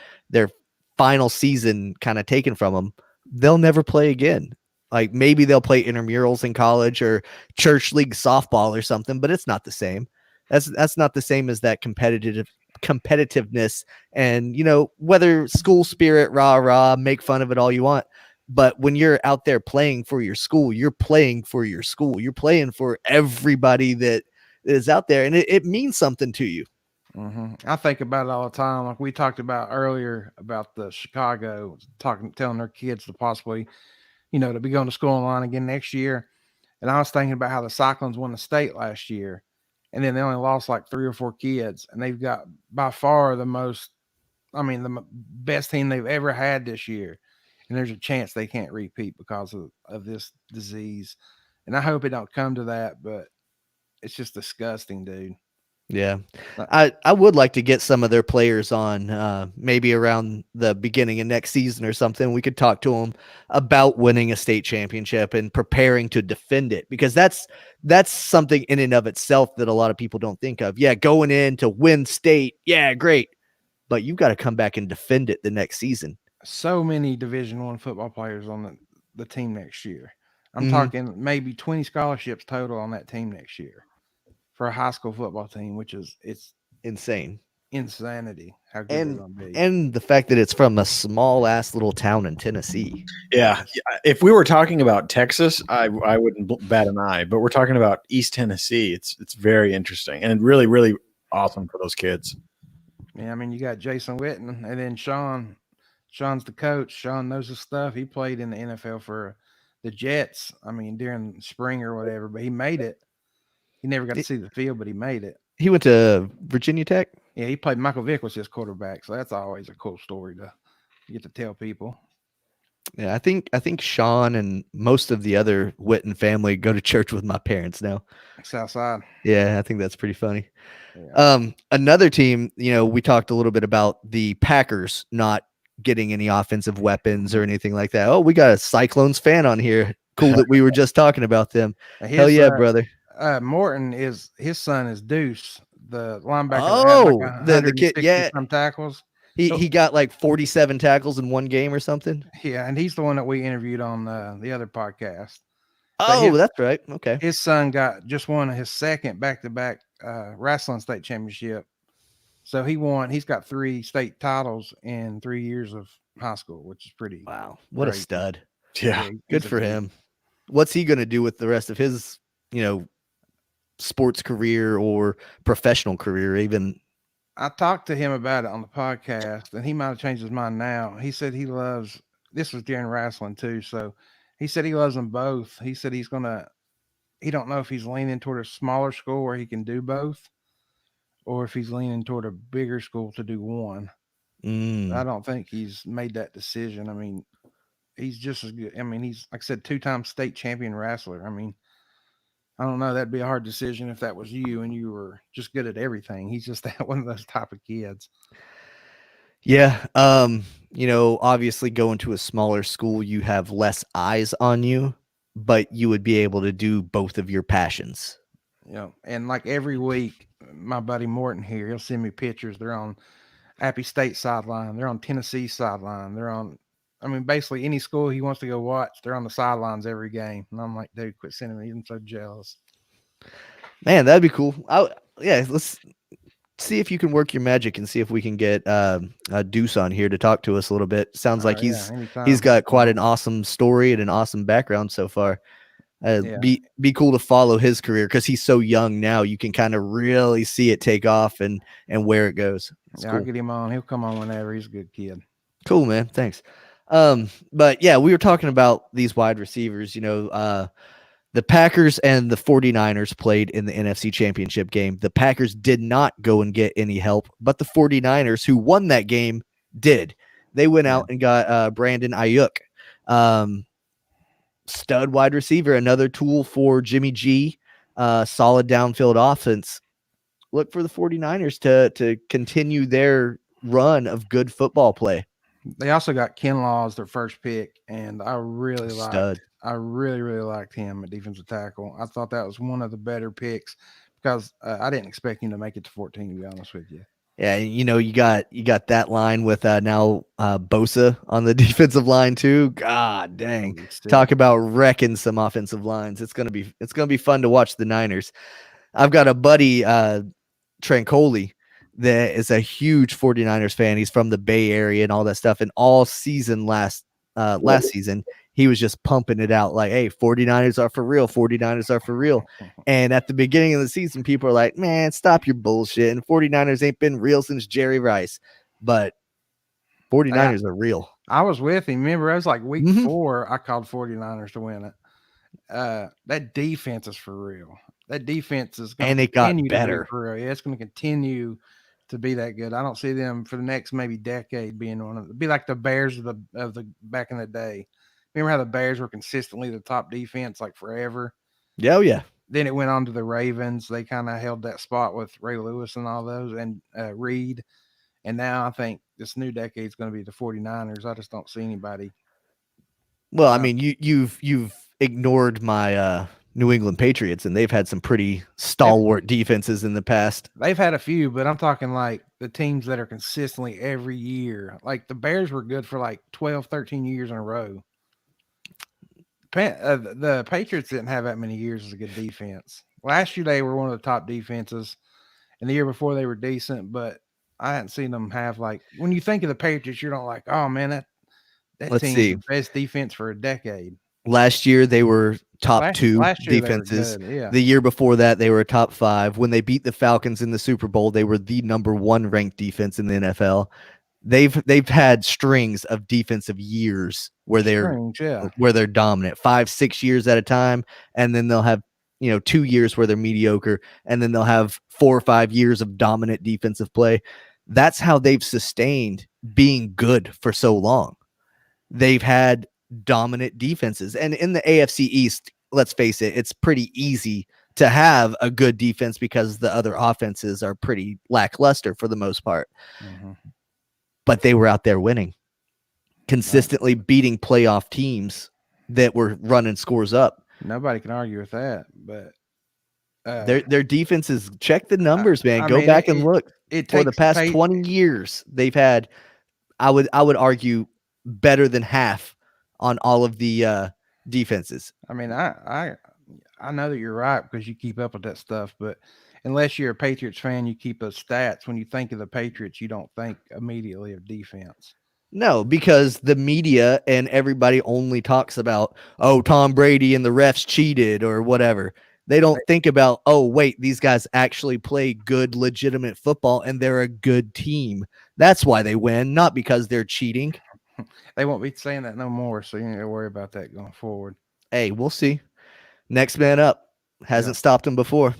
[SPEAKER 2] final season kind of taken from them, they'll never play again. Like, maybe they'll play intramurals in college or church league softball or something, but it's not the same. That's not the same as that competitive competitiveness and, whether school spirit, rah, rah, make fun of it all you want. But when you're out there playing for your school, you're playing for your school. You're playing for everybody that is out there, and it means something to you.
[SPEAKER 4] Mm-hmm. I think about it all the time. Like we talked about earlier about the Chicago telling their kids to possibly, to be going to school online again next year. And I was thinking about how the Cyclones won the state last year, and then they only lost like 3 or 4 kids, and they've got by far the best team they've ever had this year. And there's a chance they can't repeat because of this disease. And I hope it don't come to that, but it's just disgusting, dude.
[SPEAKER 2] Yeah. I would like to get some of their players on maybe around the beginning of next season or something. We could talk to them about winning a state championship and preparing to defend it, because that's something in and of itself that a lot of people don't think of. Yeah, going in to win state. Yeah, great. But you've got to come back and defend it the next season.
[SPEAKER 4] So many Division I football players on the team next year. I'm talking maybe 20 scholarships total on that team next year for a high school football team, which it's
[SPEAKER 2] insane.
[SPEAKER 4] Insanity how good they're going to be.
[SPEAKER 2] And the fact that it's from a small ass little town in Tennessee.
[SPEAKER 3] Yeah. If we were talking about Texas, I wouldn't bat an eye, but we're talking about East Tennessee. It's very interesting and really, really awesome for those kids.
[SPEAKER 4] Yeah, I mean, you got Jason Witten, and then Sean's the coach. Sean knows his stuff. He played in the NFL for the Jets, during spring or whatever, but he made it. He never got to see the field, but he made it.
[SPEAKER 2] He went to Virginia Tech?
[SPEAKER 4] Yeah, he played. Michael Vick was his quarterback, so that's always a cool story to get to tell people.
[SPEAKER 2] Yeah, I think Sean and most of the other Witten family go to church with my parents now.
[SPEAKER 4] Southside.
[SPEAKER 2] Yeah, I think that's pretty funny. Yeah. Another team, we talked a little bit about the Packers not getting any offensive weapons or anything like that. Oh, we got a Cyclones fan on here. Cool that we were just talking about them. Hell yeah, brother.
[SPEAKER 4] Morton his son is Deuce, the linebacker.
[SPEAKER 2] Oh, the kid, yeah.
[SPEAKER 4] Some tackles.
[SPEAKER 2] He got like 47 tackles in one game or something.
[SPEAKER 4] Yeah, and he's the one that we interviewed on the other podcast.
[SPEAKER 2] Oh, that's right. Okay.
[SPEAKER 4] His son just won his second back-to-back wrestling state championship. So he's got 3 state titles in 3 years of high school, which is pretty.
[SPEAKER 2] Wow. What great. A stud.
[SPEAKER 3] Yeah.
[SPEAKER 2] Good for him. What's he going to do with the rest of his, sports career or professional career even?
[SPEAKER 4] I talked to him about it on the podcast, and he might have changed his mind now. He said this was during wrestling too. So he said he loves them both. He said he don't know if he's leaning toward a smaller school where he can do both, or if he's leaning toward a bigger school to do one. I don't think he's made that decision. He's just as good. He's, like I said, 2-time state champion wrestler. I don't know. That'd be a hard decision if that was you and you were just good at everything. He's just one of those type of kids.
[SPEAKER 2] Yeah. Obviously going to a smaller school, you have less eyes on you, but you would be able to do both of your passions.
[SPEAKER 4] Yeah. And like every week, my buddy Morton here, he'll send me pictures. They're on Appy State sideline. They're on Tennessee sideline. They're on, basically any school he wants to go watch, they're on the sidelines every game. And I'm like, dude, quit sending me. I'm so jealous.
[SPEAKER 2] Man, that'd be cool. Let's see if you can work your magic and see if we can get a Deuce on here to talk to us a little bit. Sounds like he's got quite an awesome story and an awesome background so far. Be cool to follow his career because he's so young now. You can kind of really see it take off and where it goes.
[SPEAKER 4] Cool. I'll get him on. He'll come on whenever. He's a good kid.
[SPEAKER 2] Cool, man. Thanks. But yeah, we were talking about these wide receivers, the Packers and the 49ers played in the NFC Championship game. The Packers did not go and get any help, but the 49ers, who won that game, did. They went out and got Brandon Ayuk, stud wide receiver, another tool for Jimmy G, solid downfield offense. Look for the 49ers to continue their run of good football play.
[SPEAKER 4] They also got Kinlaw as their first pick, and I really liked him at defensive tackle. I thought that was one of the better picks because I didn't expect him to make it to 14, to be honest with you.
[SPEAKER 2] Yeah, you got that line with now Bosa on the defensive line too. God dang. Talk about wrecking some offensive lines. It's gonna be fun to watch the Niners. I've got a buddy, Trancoli, that is a huge 49ers fan. He's from the Bay Area and all that stuff. And all season last season, he was just pumping it out like, hey, 49ers are for real. 49ers are for real. And at the beginning of the season, people are like, man, stop your bullshit. And 49ers ain't been real since Jerry Rice. But 49ers are real.
[SPEAKER 4] I was with him. Remember, I was like week 4, I called 49ers to win it. That defense is for real. That defense is going to continue to be for real. Yeah, it's going to continue to be that good. I don't see them for the next maybe decade being one of them. Be like the Bears of the back in the day. Remember how the Bears were consistently the top defense like forever?
[SPEAKER 2] Yeah, oh yeah.
[SPEAKER 4] Then it went on to the Ravens. They kind of held that spot with Ray Lewis and all those and Reed. And now I think this new decade is going to be the 49ers. I just don't see anybody.
[SPEAKER 2] Well, I mean, you've ignored my New England Patriots, and they've had some pretty stalwart defenses in the past.
[SPEAKER 4] They've had a few, but I'm talking like the teams that are consistently every year. Like the Bears were good for like 12, 13 years in a row. The Patriots didn't have that many years as a good defense. Last year, they were one of the top defenses, and the year before they were decent, but I hadn't seen them have like – when you think of the Patriots, you're not like, oh, man, that team's the best defense for a decade.
[SPEAKER 2] Last year, they were top 2 defenses.
[SPEAKER 4] Yeah.
[SPEAKER 2] The year before that, they were top 5. When they beat the Falcons in the Super Bowl, they were the number 1 ranked defense in the NFL. They've had strings of defensive years where they're dominant, 5-6 years at a time, and then they'll have 2 years where they're mediocre, and then they'll have 4 or 5 years of dominant defensive play. That's how they've sustained being good for so long. They've had dominant defenses, and in the AFC East, let's face it, it's pretty easy to have a good defense because the other offenses are pretty lackluster for the most part. Mm-hmm. But they were out there winning, consistently beating playoff teams that were running scores up.
[SPEAKER 4] Nobody can argue with that, but
[SPEAKER 2] their defenses, check the numbers, man. Go back and look. For the past 20 years, they've had, I would argue, better than half on all of the defenses.
[SPEAKER 4] I mean, I know that you're right because you keep up with that stuff, but unless you're a Patriots fan, you keep those stats. When you think of the Patriots, you don't think immediately of defense.
[SPEAKER 2] No, because the media and everybody only talks about, oh, Tom Brady and the refs cheated or whatever. They don't think about, oh, wait, these guys actually play good, legitimate football, and they're a good team. That's why they win, not because they're cheating.
[SPEAKER 4] They won't be saying that no more, so you don't need to worry about that going forward.
[SPEAKER 2] Hey, we'll see. Next man up. Hasn't stopped him before.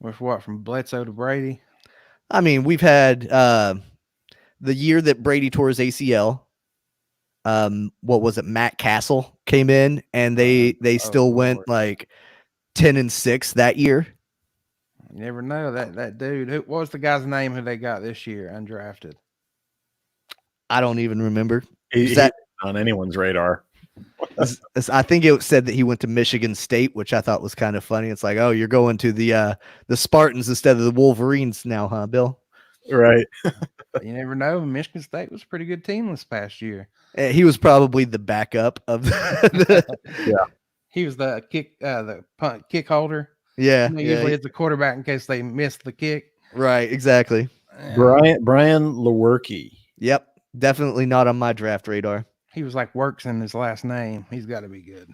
[SPEAKER 4] With what, from Bledsoe to Brady?
[SPEAKER 2] I mean, we've had the year that Brady tore his ACL. What was it? Matt Castle came in, and they still went like 10-6 that year.
[SPEAKER 4] You never know that dude. What was the guy's name who they got this year undrafted?
[SPEAKER 2] I don't even remember.
[SPEAKER 3] Is that on anyone's radar?
[SPEAKER 2] I think it said that he went to Michigan State, which I thought was kind of funny. It's like, oh, you're going to the Spartans instead of the Wolverines now, huh, Bill?
[SPEAKER 3] Right.
[SPEAKER 4] You never know. Michigan State was a pretty good team this past year.
[SPEAKER 2] He was probably the backup of
[SPEAKER 3] yeah.
[SPEAKER 4] He was the punt kick holder.
[SPEAKER 2] Yeah.
[SPEAKER 4] Usually it's the quarterback in case they missed the kick.
[SPEAKER 2] Right. Exactly.
[SPEAKER 3] Brian Lewerke.
[SPEAKER 2] Yep. Definitely not on my draft radar.
[SPEAKER 4] He was like Works in his last name. He's got to be good.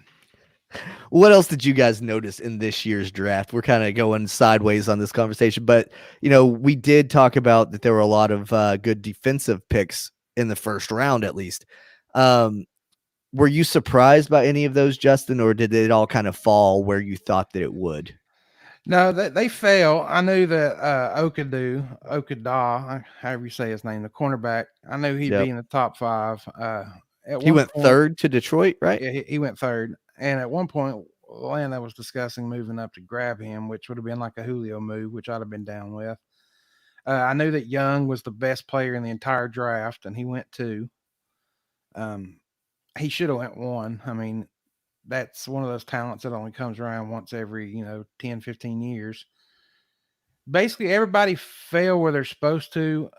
[SPEAKER 2] What else did you guys notice in this year's draft? We're kind of going sideways on this conversation, but we did talk about that there were a lot of good defensive picks in the first round, at least. Were you surprised by any of those, Justin, or did it all kind of fall where you thought that it would?
[SPEAKER 4] No, they fell. I knew that Okudah, however you say his name, the cornerback, I knew he'd be in the top 5.
[SPEAKER 2] He went third to Detroit, right?
[SPEAKER 4] Yeah, he went third. And at one point, Atlanta was discussing moving up to grab him, which would have been like a Julio move, which I'd have been down with. I knew that Young was the best player in the entire draft, and he went 2. He should have went 1. I mean, that's one of those talents that only comes around once every, 10, 15 years. Basically, everybody fell where they're supposed to,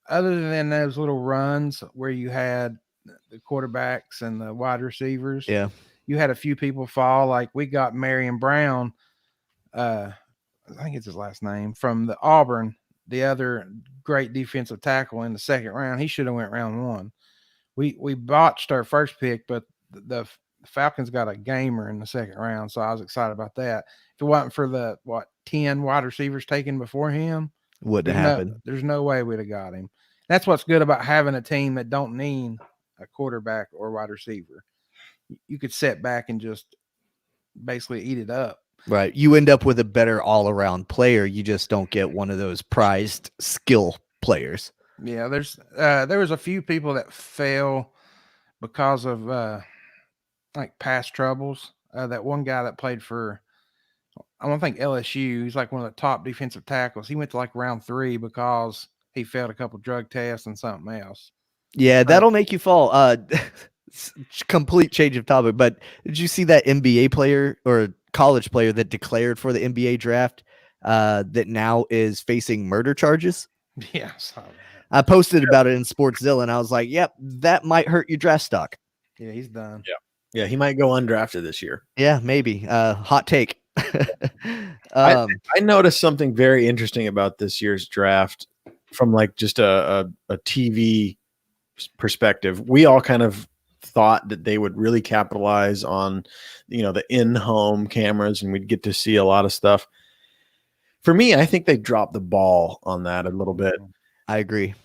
[SPEAKER 4] other than those little runs where you had the quarterbacks and the wide receivers.
[SPEAKER 2] Yeah.
[SPEAKER 4] You had a few people fall. Like we got Marion Brown. I think it's his last name, from the Auburn, the other great defensive tackle in the second round. He should have went round 1. We botched our first pick, but the Falcons got a gamer in the second round, so I was excited about that. If it wasn't for the 10 wide receivers taken before him,
[SPEAKER 2] wouldn't happen.
[SPEAKER 4] There's no way we'd have got him. That's what's good about having a team that don't need a quarterback or wide receiver. You could sit back and just basically eat it up.
[SPEAKER 2] Right. You end up with a better all-around player. You just don't get one of those prized skill players.
[SPEAKER 4] Yeah, there was a few people that fell because of like past troubles. That one guy that played for, I don't think LSU, he's like one of the top defensive tackles. He went to like round 3 because he failed a couple drug tests and something else.
[SPEAKER 2] Yeah, that'll make you fall. Complete change of topic, but did you see that NBA player or college player that declared for the NBA draft that now is facing murder charges?
[SPEAKER 4] Yeah,
[SPEAKER 2] I posted about it in Sportszilla, and I was like, "Yep, that might hurt your draft stock."
[SPEAKER 4] Yeah, he's done.
[SPEAKER 3] Yeah, he might go undrafted this year.
[SPEAKER 2] Yeah, maybe. Hot take.
[SPEAKER 3] I noticed something very interesting about this year's draft from like just a TV perspective. We all kind of thought that they would really capitalize on, the in-home cameras, and we'd get to see a lot of stuff. For me, I think they dropped the ball on that a little bit.
[SPEAKER 2] I agree.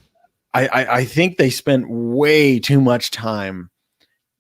[SPEAKER 3] I think they spent way too much time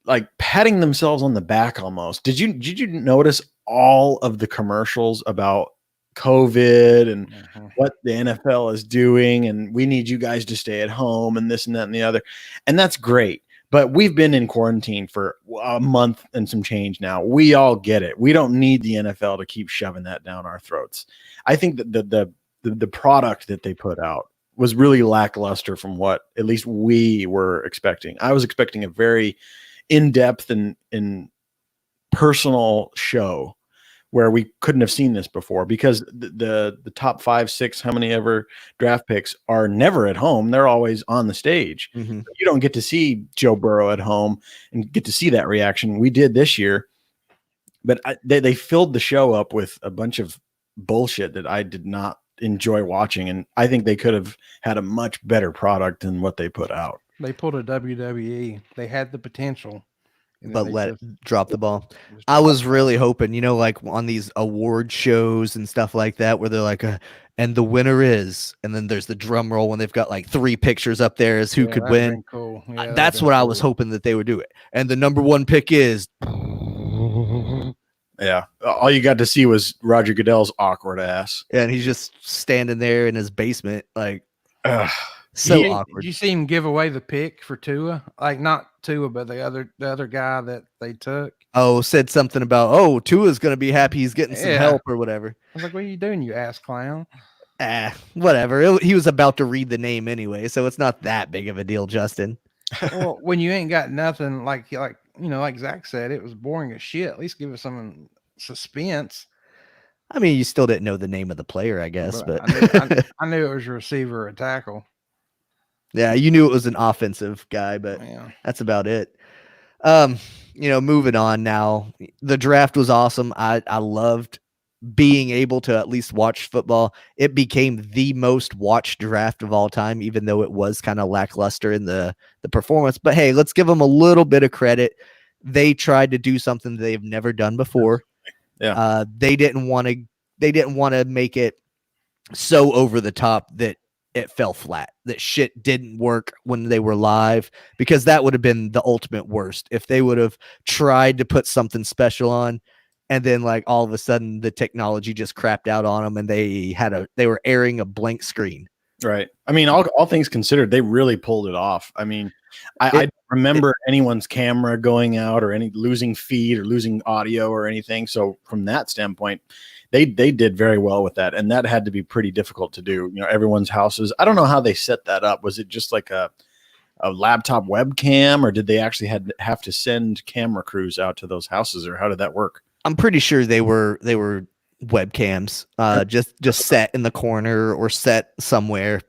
[SPEAKER 3] like patting themselves on the back almost. Did you notice all of the commercials about COVID and what the NFL is doing, and we need you guys to stay at home and this and that and the other? And that's great. But we've been in quarantine for a month and some change now. We all get it. We don't need the NFL to keep shoving that down our throats. I think that the product that they put out was really lackluster from what at least we were expecting. I was expecting a very in-depth and personal show where we couldn't have seen this before, because the top 5, 6, how many ever draft picks are never at home. They're always on the stage.
[SPEAKER 2] Mm-hmm.
[SPEAKER 3] You don't get to see Joe Burrow at home and get to see that reaction. We did this year, but they filled the show up with a bunch of bullshit that I did not enjoy watching. And I think they could have had a much better product than what they put out.
[SPEAKER 4] They pulled a WWE. They had the potential,
[SPEAKER 2] but drop the ball. I was really hoping, like on these award shows and stuff like that, where they're like, and the winner is, and then there's the drum roll when they've got like 3 pictures up there as who could win.
[SPEAKER 4] Cool. Yeah,
[SPEAKER 2] that's what I was hoping that they would do it. And the number 1 pick is.
[SPEAKER 3] Yeah. All you got to see was Roger Goodell's awkward ass.
[SPEAKER 2] And he's just standing there in his basement, like, so awkward.
[SPEAKER 4] Did you see him give away the pick for Tua? Like, not Tua, but the other guy that they took.
[SPEAKER 2] Oh, said something about, Tua's going to be happy he's getting some help or whatever.
[SPEAKER 4] I was like, what are you doing, you ass clown?
[SPEAKER 2] Whatever. He was about to read the name anyway, so it's not that big of a deal, Justin.
[SPEAKER 4] Well, when you ain't got nothing, like Zach said, it was boring as shit. At least give us some suspense.
[SPEAKER 2] I mean, you still didn't know the name of the player, I guess, but
[SPEAKER 4] I knew it was a receiver or a tackle.
[SPEAKER 2] Yeah, you knew it was an offensive guy, but that's about it. Moving on now. The draft was awesome. I loved being able to at least watch football. It became the most watched draft of all time, even though it was kind of lackluster in the performance. But hey, let's give them a little bit of credit. They tried to do something they've never done before.
[SPEAKER 3] Yeah.
[SPEAKER 2] They didn't want to make it so over the top that it fell flat, that shit didn't work when they were live, because that would have been the ultimate worst if they would have tried to put something special on and then like all of a sudden the technology just crapped out on them and they were airing a blank screen.
[SPEAKER 3] Right. I mean, all things considered, they really pulled it off. I mean, I don't remember anyone's camera going out or any losing feed or losing audio or anything. So from that standpoint, they did very well with that. And that had to be pretty difficult to do. Everyone's houses. I don't know how they set that up. Was it just like a laptop webcam, or did they actually have to send camera crews out to those houses, or how did that work?
[SPEAKER 2] I'm pretty sure they were webcams, just set in the corner or set somewhere.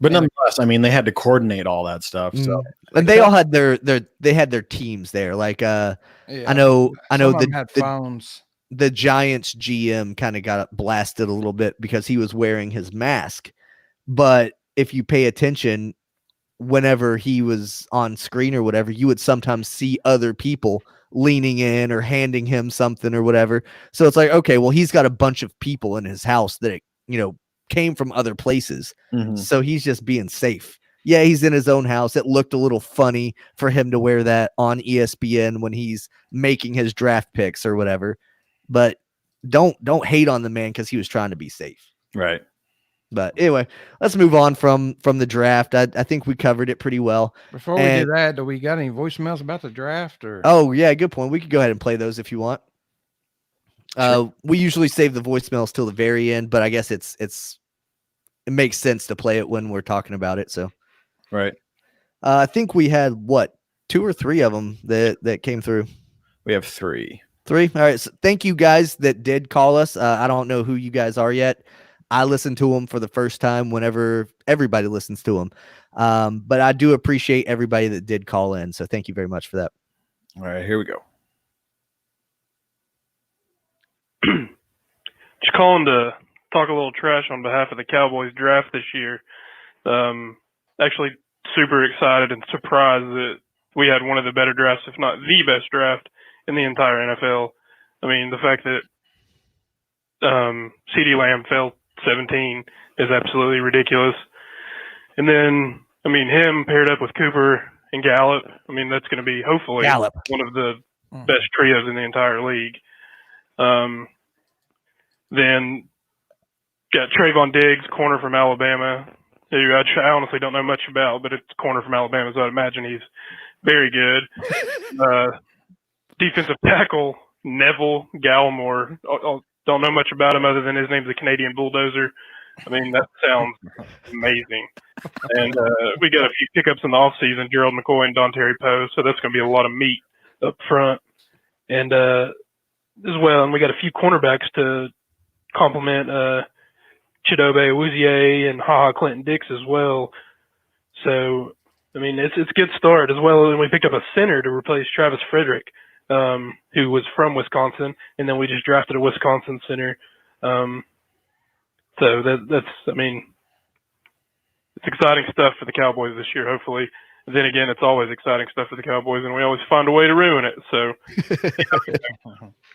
[SPEAKER 3] But nonetheless, I mean, they had to coordinate all that stuff. So,
[SPEAKER 2] and they all had their teams there. Like, I know
[SPEAKER 4] they had phones.
[SPEAKER 2] the Giants GM kind of got blasted a little bit because he was wearing his mask. But if you pay attention, whenever he was on screen or whatever, you would sometimes see other people leaning in or handing him something or whatever. So it's like, okay, well, he's got a bunch of people in his house that, came from other places.
[SPEAKER 3] Mhm.
[SPEAKER 2] So he's just being safe. Yeah, he's in his own house. It looked a little funny for him to wear that on ESPN when he's making his draft picks or whatever. But don't hate on the man because he was trying to be safe.
[SPEAKER 3] Right.
[SPEAKER 2] But anyway, let's move on from the draft. I think we covered it pretty well.
[SPEAKER 4] Before we do that, do we got any voicemails about the draft? Or
[SPEAKER 2] Oh yeah, good point. We could go ahead and play those if you want.
[SPEAKER 3] Sure.
[SPEAKER 2] We usually save the voicemails till the very end, but I guess it makes sense to play it when we're talking about it. So
[SPEAKER 3] right.
[SPEAKER 2] I think we had 2 or 3 of them that came through.
[SPEAKER 3] We have 3.
[SPEAKER 2] 3. All right. So thank you guys that did call us. I don't know who you guys are yet. I listened to them for the first time whenever everybody listens to them. But I do appreciate everybody that did call in. So thank you very much for that.
[SPEAKER 3] All right, here we go.
[SPEAKER 5] Just calling to talk a little trash on behalf of the Cowboys draft this year. Actually super excited and surprised that we had one of the better drafts, if not the best draft in the entire NFL. I mean, the fact that CeeDee Lamb fell 17 is absolutely ridiculous. And then, I mean, him paired up with Cooper and Gallup, I mean, that's going to be hopefully one of the best trios in the entire league. Then got Trayvon Diggs, corner from Alabama, who I honestly don't know much about, but it's corner from Alabama, so I'd imagine he's very good. Defensive tackle, Neville Gallimore. Don't know much about him other than his name's a Canadian bulldozer. I mean, that sounds amazing. And we got a few pickups in the offseason, Gerald McCoy and Dontari Poe, so that's going to be a lot of meat up front. And as well, and we got a few cornerbacks to complement Chidobe Awuzie and HaHa Clinton Dix as well. So, I mean, it's a good start as well. And we picked up a center to replace Travis Frederick, who was from Wisconsin, and then we just drafted a Wisconsin center. So that's, I mean, it's exciting stuff for the Cowboys this year, hopefully. And then again, it's always exciting stuff for the Cowboys, and we always find a way to ruin it. So,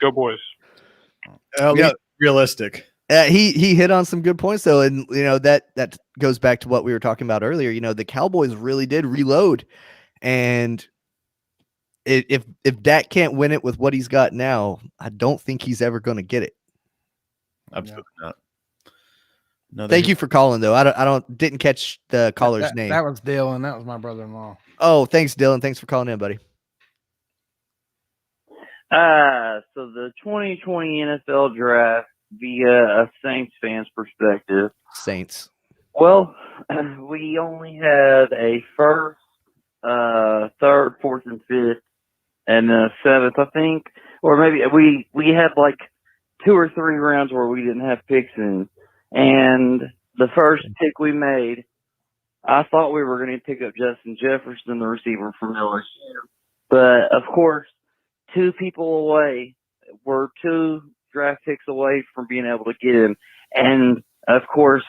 [SPEAKER 5] go boys.
[SPEAKER 3] Realistic.
[SPEAKER 2] He hit on some good points though, and that goes back to what we were talking about earlier. The Cowboys really did reload, and if Dak can't win it with what he's got now, I don't think he's ever going to get it.
[SPEAKER 3] Absolutely not. No,
[SPEAKER 2] Thank you for calling though. I didn't catch the caller's name.
[SPEAKER 4] That was Dylan. That was my brother-in-law.
[SPEAKER 2] Oh, thanks, Dylan. Thanks for calling in, buddy.
[SPEAKER 6] So the 2020 NFL draft via a Saints fan's perspective.
[SPEAKER 2] Saints.
[SPEAKER 6] Well, we only had a first, third, fourth, and fifth, and seventh, I think, or maybe we had like 2 or 3 rounds where we didn't have picks in. And the first pick we made, I thought we were going to pick up Justin Jefferson, the receiver from LSU. But, of course, 2 people away, we're 2 draft picks away from being able to get him. And, of course,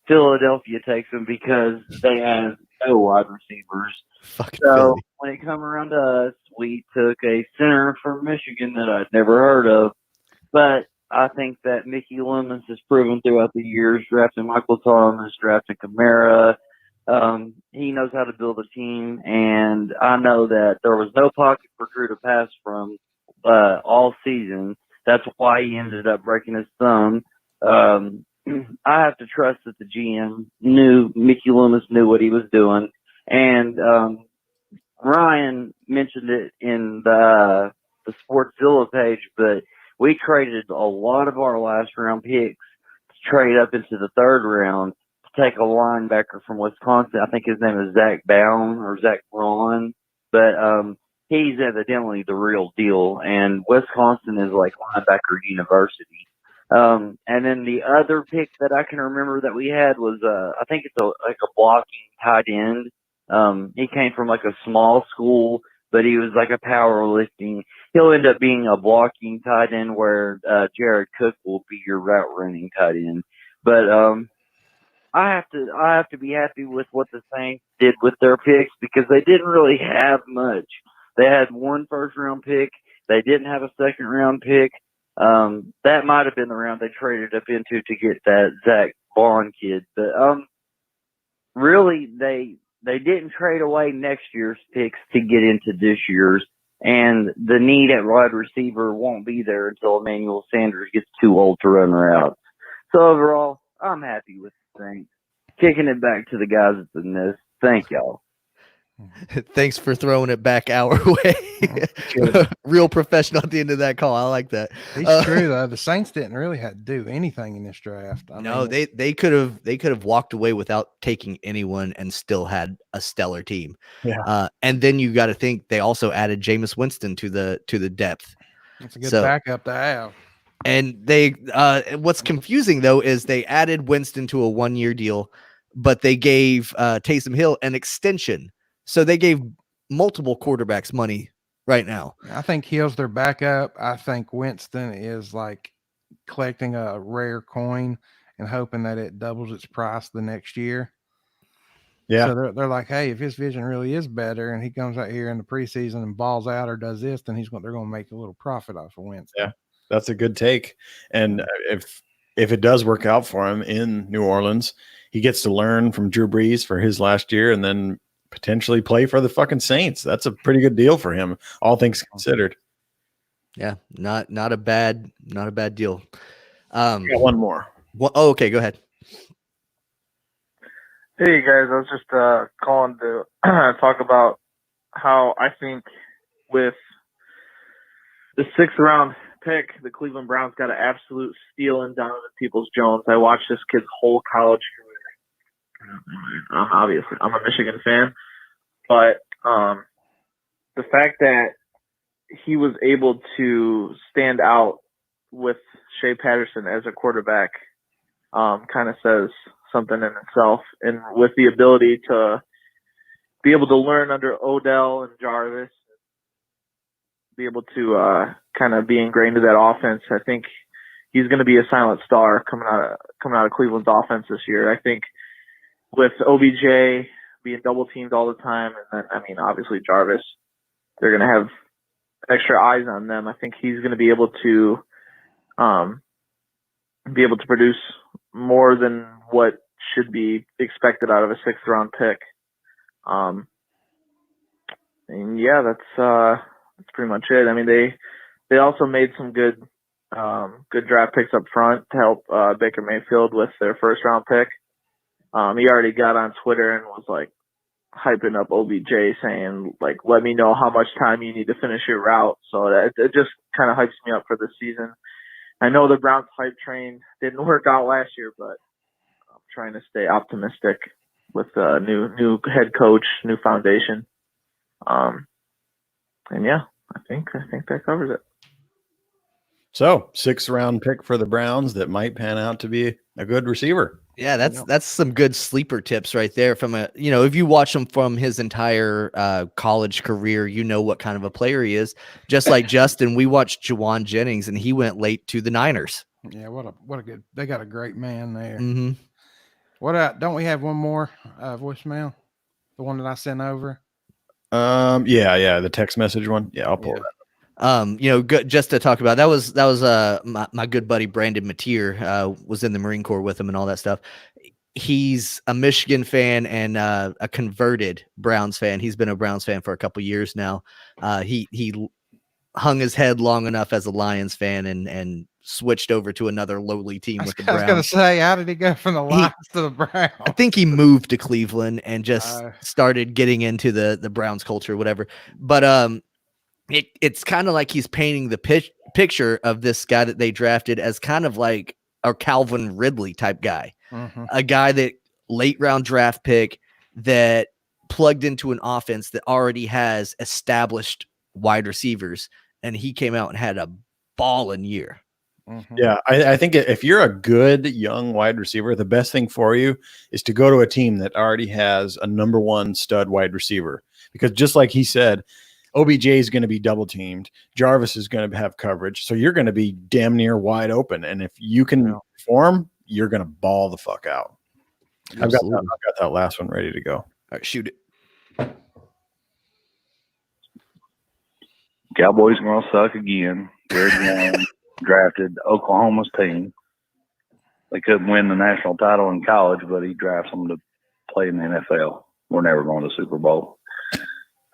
[SPEAKER 6] Philadelphia takes him because they have no wide receivers.
[SPEAKER 2] Fucking
[SPEAKER 6] so
[SPEAKER 2] Philly.
[SPEAKER 6] when it come around to us, we took a center from Michigan that I'd never heard of. But I think that Mickey Loomis has proven throughout the years, drafting Michael Thomas, drafting Kamara. He knows how to build a team, and I know that there was no pocket for Drew to pass from all season. That's why he ended up breaking his thumb. I have to trust that the GM knew, Mickey Loomis knew what he was doing. And Ryan mentioned it in the Sportszilla page, but we traded a lot of our last round picks to trade up into the 3rd round to take a linebacker from Wisconsin. I think his name is Zach Brown or Zach Braun, but he's evidently the real deal. And Wisconsin is like linebacker university. And then the other pick that I can remember that we had was I think it's like a blocking tight end. He came from like a small school, but he was like a powerlifting. he'll end up being a blocking tight end where Jared Cook will be your route running tight end. But I have to be happy with what the Saints did with their picks because they didn't really have much. They had 1 first-round pick. They didn't have a second-round pick. That might have been the round they traded up into to get that Zach Bond kid. But really, they didn't trade away next year's picks to get into this year's. And the need at wide receiver won't be there until Emmanuel Sanders gets too old to run routes. So overall, I'm happy with the Saints. Kicking it back to the guys at the nest. Thank y'all.
[SPEAKER 2] Thanks for throwing it back our way. Real professional at the end of that call. I like that.
[SPEAKER 4] It's true though. The Saints didn't really have to do anything in this draft. I
[SPEAKER 2] No,
[SPEAKER 4] mean,
[SPEAKER 2] they could have walked away without taking anyone and still had a stellar team.
[SPEAKER 3] Yeah.
[SPEAKER 2] And then you got to think they also added Jameis Winston to the depth.
[SPEAKER 4] it's a good backup to have.
[SPEAKER 2] And they what's confusing though is they added Winston to a 1-year deal, but they gave Taysom Hill an extension. So they gave multiple quarterbacks money right now.
[SPEAKER 4] I think Hill's their backup. I think Winston is like collecting a rare coin and hoping that it doubles its price the next year.
[SPEAKER 3] Yeah.
[SPEAKER 4] So they're like, hey, if his vision really is better and he comes out here in the preseason and balls out or does this, then they're going to make a little profit off of Winston.
[SPEAKER 3] Yeah, that's a good take. And if it does work out for him in New Orleans, he gets to learn from Drew Brees for his last year and then potentially play for the fucking Saints. That's a pretty good deal for him, all things considered.
[SPEAKER 2] Yeah, not a bad deal.
[SPEAKER 3] Got one more.
[SPEAKER 2] Okay, go ahead.
[SPEAKER 7] Hey guys, I was just calling to talk about how I think with the 6th round pick, the Cleveland Browns got an absolute steal in Donovan Peoples-Jones. I watched this kid's whole college career. I'm a Michigan fan, but the fact that he was able to stand out with Shea Patterson as a quarterback kind of says something in itself, and with the ability to be able to learn under Odell and Jarvis, be able to kind of be ingrained in that offense. I think he's going to be a silent star coming out of Cleveland's offense this year. I think with OBJ being double teamed all the time, and then obviously Jarvis, they're going to have extra eyes on them. I think he's going to be able to produce more than what should be expected out of a 6th round pick. And yeah, that's pretty much it. I mean, they also made some good draft picks up front to help Baker Mayfield with their 1st round pick. He already got on Twitter and was like hyping up OBJ, saying like, let me know how much time you need to finish your route. So it just kind of hypes me up for this season. I know the Browns hype train didn't work out last year, but I'm trying to stay optimistic with new head coach, new foundation. And yeah, I think that covers it.
[SPEAKER 3] So 6th round pick for the Browns that might pan out to be a good receiver.
[SPEAKER 2] Yeah, that's some good sleeper tips right there. From if you watch him from his entire college career, you know what kind of a player he is. Just like Justin, we watched Juwan Jennings, and he went late to the Niners.
[SPEAKER 4] Yeah, what a good. They got a great man there.
[SPEAKER 2] Mm-hmm.
[SPEAKER 4] Don't we have one more voicemail? The one that I sent over.
[SPEAKER 3] Yeah, the text message one. Yeah, I'll pull that.
[SPEAKER 2] Just to talk about that was my good buddy Brandon Mateer was in the Marine Corps with him and all that stuff. He's a Michigan fan and a converted Browns fan. He's been a Browns fan for a couple years now. He hung his head long enough as a Lions fan and switched over to another lowly team with the Browns.
[SPEAKER 4] I was going to say, how did he go from the Lions to the Browns?
[SPEAKER 2] I think he moved to Cleveland and just started getting into the Browns culture, whatever. But it's kind of like he's painting the picture of this guy that they drafted as kind of like a Calvin Ridley type guy, a guy that late round draft pick that plugged into an offense that already has established wide receivers, and he came out and had a balling year.
[SPEAKER 3] Yeah, I think if you're a good young wide receiver, the best thing for you is to go to a team that already has a number 1 stud wide receiver, because just like he said, OBJ is going to be double teamed. Jarvis is going to have coverage. So you're going to be damn near wide open. And if you can perform, you're going to ball the fuck out. I've got that last one ready to go.
[SPEAKER 2] All right, shoot it.
[SPEAKER 8] Cowboys are going to suck again. Jared Young drafted Oklahoma's team. They couldn't win the national title in college, but he drafts them to play in the NFL. We're never going to the Super Bowl.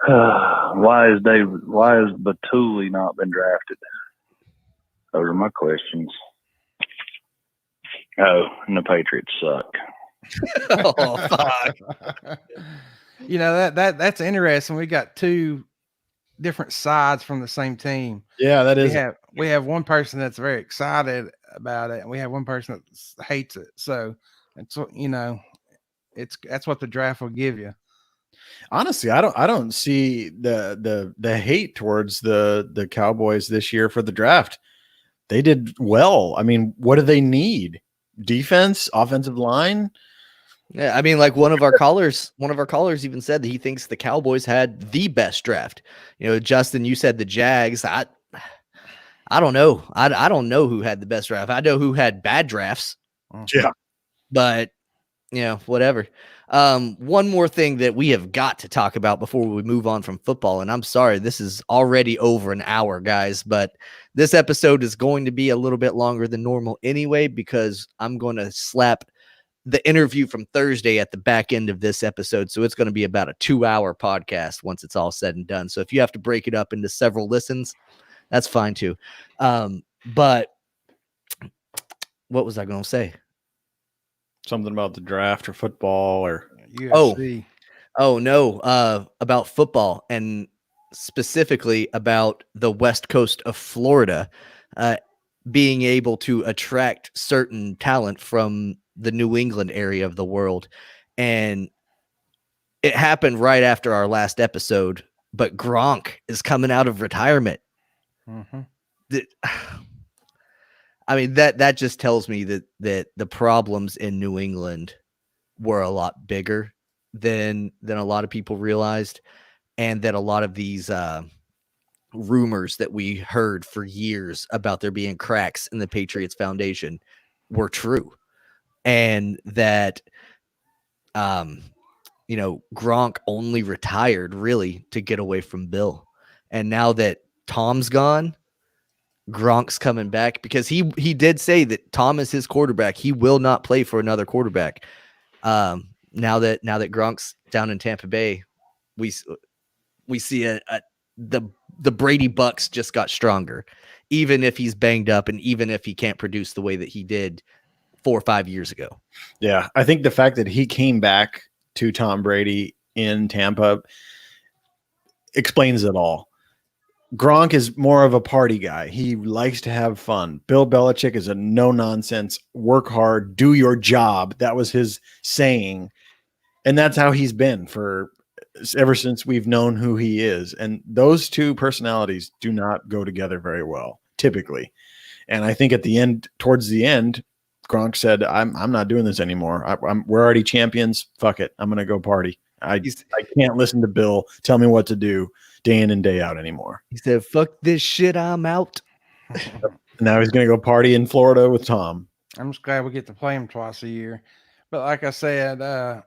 [SPEAKER 8] Why has Batuli not been drafted? Those are my questions. Oh, and the Patriots suck.
[SPEAKER 2] Oh, fuck.
[SPEAKER 4] You know, that's interesting. We got two different sides from the same team.
[SPEAKER 3] Yeah, that is.
[SPEAKER 4] We have one person that's very excited about it, and we have one person that hates it. So it's, you know, that's what the draft will give you.
[SPEAKER 3] Honestly, I don't see the hate towards the Cowboys this year for the draft. They did well. I mean, what do they need? Defense, offensive line?
[SPEAKER 2] Yeah, I mean, like one of our callers even said that he thinks the Cowboys had the best draft. You know, Justin, you said the Jags. I don't know. I don't know who had the best draft. I know who had bad drafts.
[SPEAKER 3] Yeah.
[SPEAKER 2] But, you know, whatever. One more thing that we have got to talk about before we move on from football, and I'm sorry, this is already over an hour, guys, but this episode is going to be a little bit longer than normal anyway, because I'm going to slap the interview from Thursday at the back end of this episode. So it's going to be about a 2-hour podcast once it's all said and done. So if you have to break it up into several listens, that's fine too. But what was I going to say?
[SPEAKER 3] Something about the draft or football or
[SPEAKER 4] UFC.
[SPEAKER 2] Oh no. About football, and specifically about the West Coast of Florida, being able to attract certain talent from the New England area of the world. And it happened right after our last episode, but Gronk is coming out of retirement.
[SPEAKER 4] Mm-hmm.
[SPEAKER 2] I mean, that just tells me that the problems in New England were a lot bigger than a lot of people realized, and that a lot of these rumors that we heard for years about there being cracks in the Patriots Foundation were true. And that, you know, Gronk only retired really to get away from Bill. And now that Tom's gone, Gronk's coming back, because he did say that Tom is his quarterback. He will not play for another quarterback. Now that Gronk's down in Tampa Bay, we see the Brady Bucks just got stronger, even if he's banged up and even if he can't produce the way that he did 4 or 5 years ago.
[SPEAKER 3] Yeah, I think the fact that he came back to Tom Brady in Tampa explains it all. Gronk is more of a party guy. He likes to have fun. Bill Belichick is a no-nonsense, work hard, do your job. That was his saying. And that's how he's been ever since we've known who he is. And those two personalities do not go together very well, typically. And I think towards the end, Gronk said, I'm not doing this anymore. We're already champions. Fuck it. I'm going to go party. I can't listen to Bill tell me what to do day in and day out anymore.
[SPEAKER 2] He said, fuck this shit, I'm out.
[SPEAKER 3] Now he's going to go party in Florida with Tom.
[SPEAKER 4] I'm just glad we get to play him twice a year. But like I said, I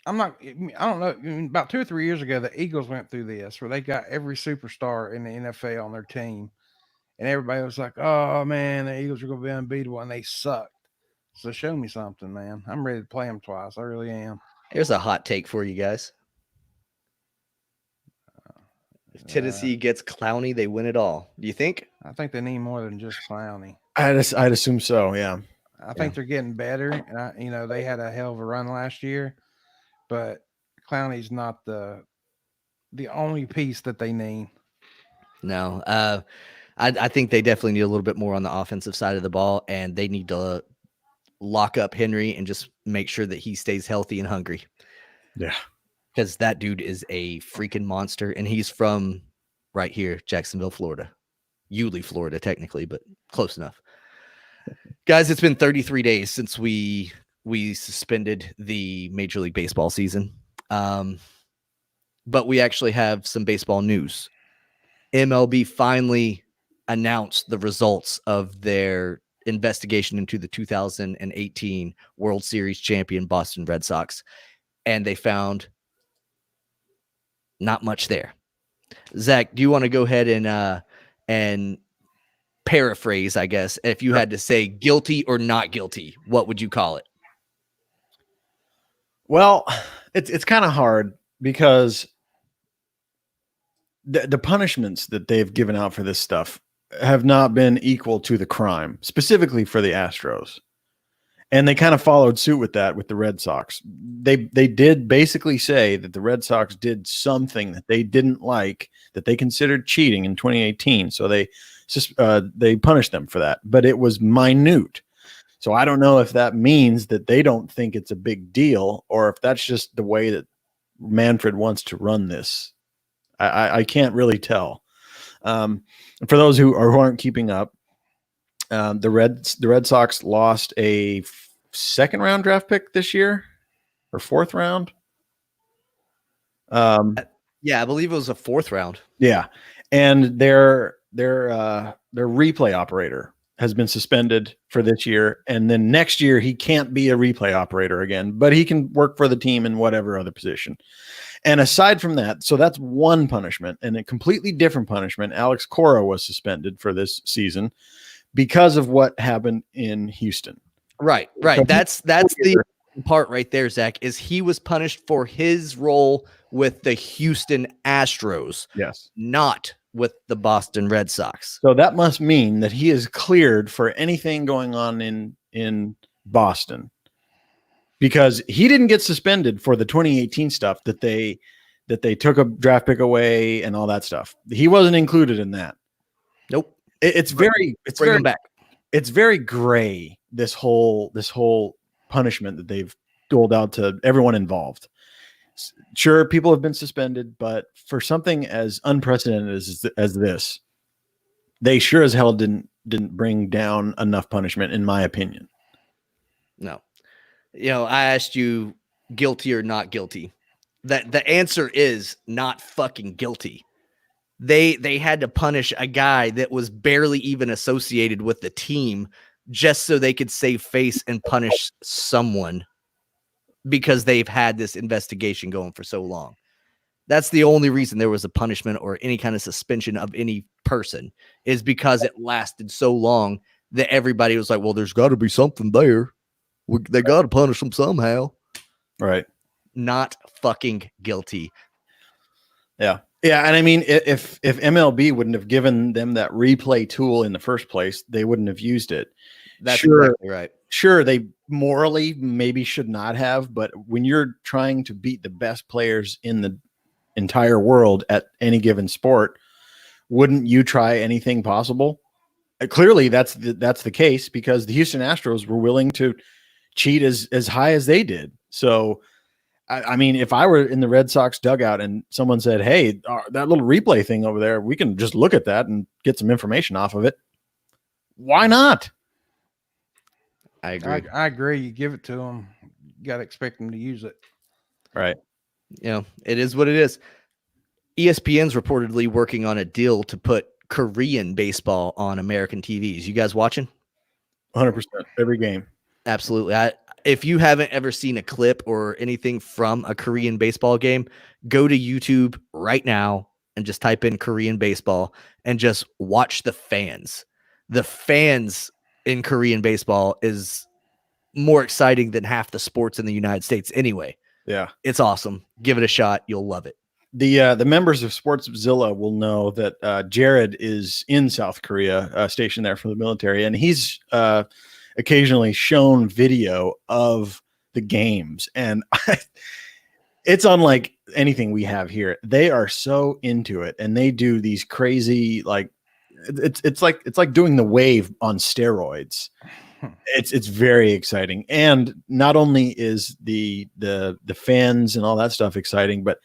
[SPEAKER 4] don't know, about 2 or 3 years ago, the Eagles went through this where they got every superstar in the NFL on their team. And everybody was like, oh, man, the Eagles are going to be unbeatable, and they sucked. So show me something, man. I'm ready to play them twice. I really am.
[SPEAKER 2] Here's a hot take for you guys. If Tennessee gets Clowney, they win it all. Do you think?
[SPEAKER 4] I think they need more than just Clowney.
[SPEAKER 3] I'd assume so, yeah.
[SPEAKER 4] I think they're getting better. And they had a hell of a run last year, but Clowney's not the only piece that they need.
[SPEAKER 2] No. I think they definitely need a little bit more on the offensive side of the ball, and they need to lock up Henry and just make sure that he stays healthy and hungry.
[SPEAKER 3] Yeah.
[SPEAKER 2] Because that dude is a freaking monster, and he's from right here, Jacksonville, Florida. Yulee, Florida, technically, but close enough. Guys, it's been 33 days since we suspended the Major League Baseball season. But we actually have some baseball news MLB finally announced the results of their investigation into the 2018 World Series champion Boston Red Sox, and they found not much there. Zach, do you want to go ahead and paraphrase, I guess, if you had to say guilty or not guilty, what would you call it?
[SPEAKER 3] Well, it's kind of hard because the punishments that they've given out for this stuff have not been equal to the crime, specifically for the Astros. And they kind of followed suit with that with the Red Sox. They did basically say that the Red Sox did something that they didn't like, that they considered cheating in 2018. So they punished them for that, but it was minute. So I don't know if that means that they don't think it's a big deal, or if that's just the way that Manfred wants to run this. I can't really tell. For those who aren't keeping up, the Red Sox lost a second round draft pick this year, or fourth round.
[SPEAKER 2] Yeah, I believe it was a fourth round.
[SPEAKER 3] Yeah, and their replay operator has been suspended for this year, and then next year he can't be a replay operator again, but he can work for the team in whatever other position. And aside from that, so that's one punishment, and a completely different punishment. Alex Cora was suspended for this season because of what happened in Houston.
[SPEAKER 2] Right. That's the part right there, Zach, is he was punished for his role with the Houston Astros.
[SPEAKER 3] Yes.
[SPEAKER 2] Not with the Boston Red Sox.
[SPEAKER 3] So that must mean that he is cleared for anything going on in Boston, because he didn't get suspended for the 2018 stuff that they took a draft pick away and all that stuff. He wasn't included in that.
[SPEAKER 2] Nope.
[SPEAKER 3] It's very gray, this whole punishment that they've doled out to everyone involved. Sure, people have been suspended, but for something as unprecedented as this, they sure as hell didn't bring down enough punishment, in my opinion.
[SPEAKER 2] No. I asked you guilty or not guilty. That the answer is not fucking guilty. They had to punish a guy that was barely even associated with the team just so they could save face and punish someone, because they've had this investigation going for so long. That's the only reason there was a punishment or any kind of suspension of any person, is because it lasted so long that everybody was like, well, there's got to be something there. They got to punish them somehow.
[SPEAKER 3] Right.
[SPEAKER 2] Not fucking guilty.
[SPEAKER 3] Yeah. Yeah. And I mean, if MLB wouldn't have given them that replay tool in the first place, they wouldn't have used it.
[SPEAKER 2] That's exactly right.
[SPEAKER 3] Sure, they morally maybe should not have, but when you're trying to beat the best players in the entire world at any given sport, wouldn't you try anything possible? Clearly, that's the case, because the Houston Astros were willing to cheat as high as they did. So, I mean, if I were in the Red Sox dugout and someone said, hey, that little replay thing over there, we can just look at that and get some information off of it, why not?
[SPEAKER 2] I agree.
[SPEAKER 4] I agree. You give it to them, you got to expect them to use it.
[SPEAKER 3] Right.
[SPEAKER 2] It is what it is. ESPN's reportedly working on a deal to put Korean baseball on American TVs. You guys watching?
[SPEAKER 3] 100%. Every game.
[SPEAKER 2] Absolutely. If you haven't ever seen a clip or anything from a Korean baseball game, go to YouTube right now and just type in Korean baseball and just watch the fans. The fans in Korean baseball is more exciting than half the sports in the United States anyway.
[SPEAKER 3] Yeah.
[SPEAKER 2] It's awesome. Give it a shot. You'll love it.
[SPEAKER 3] The members of Sportszilla will know that Jared is in South Korea, stationed there for the military, and he's occasionally shown video of the games, and it's unlike anything we have here. They are so into it, and they do these crazy, like, it's like doing the wave on steroids. It's very exciting, and not only is the fans and all that stuff exciting, but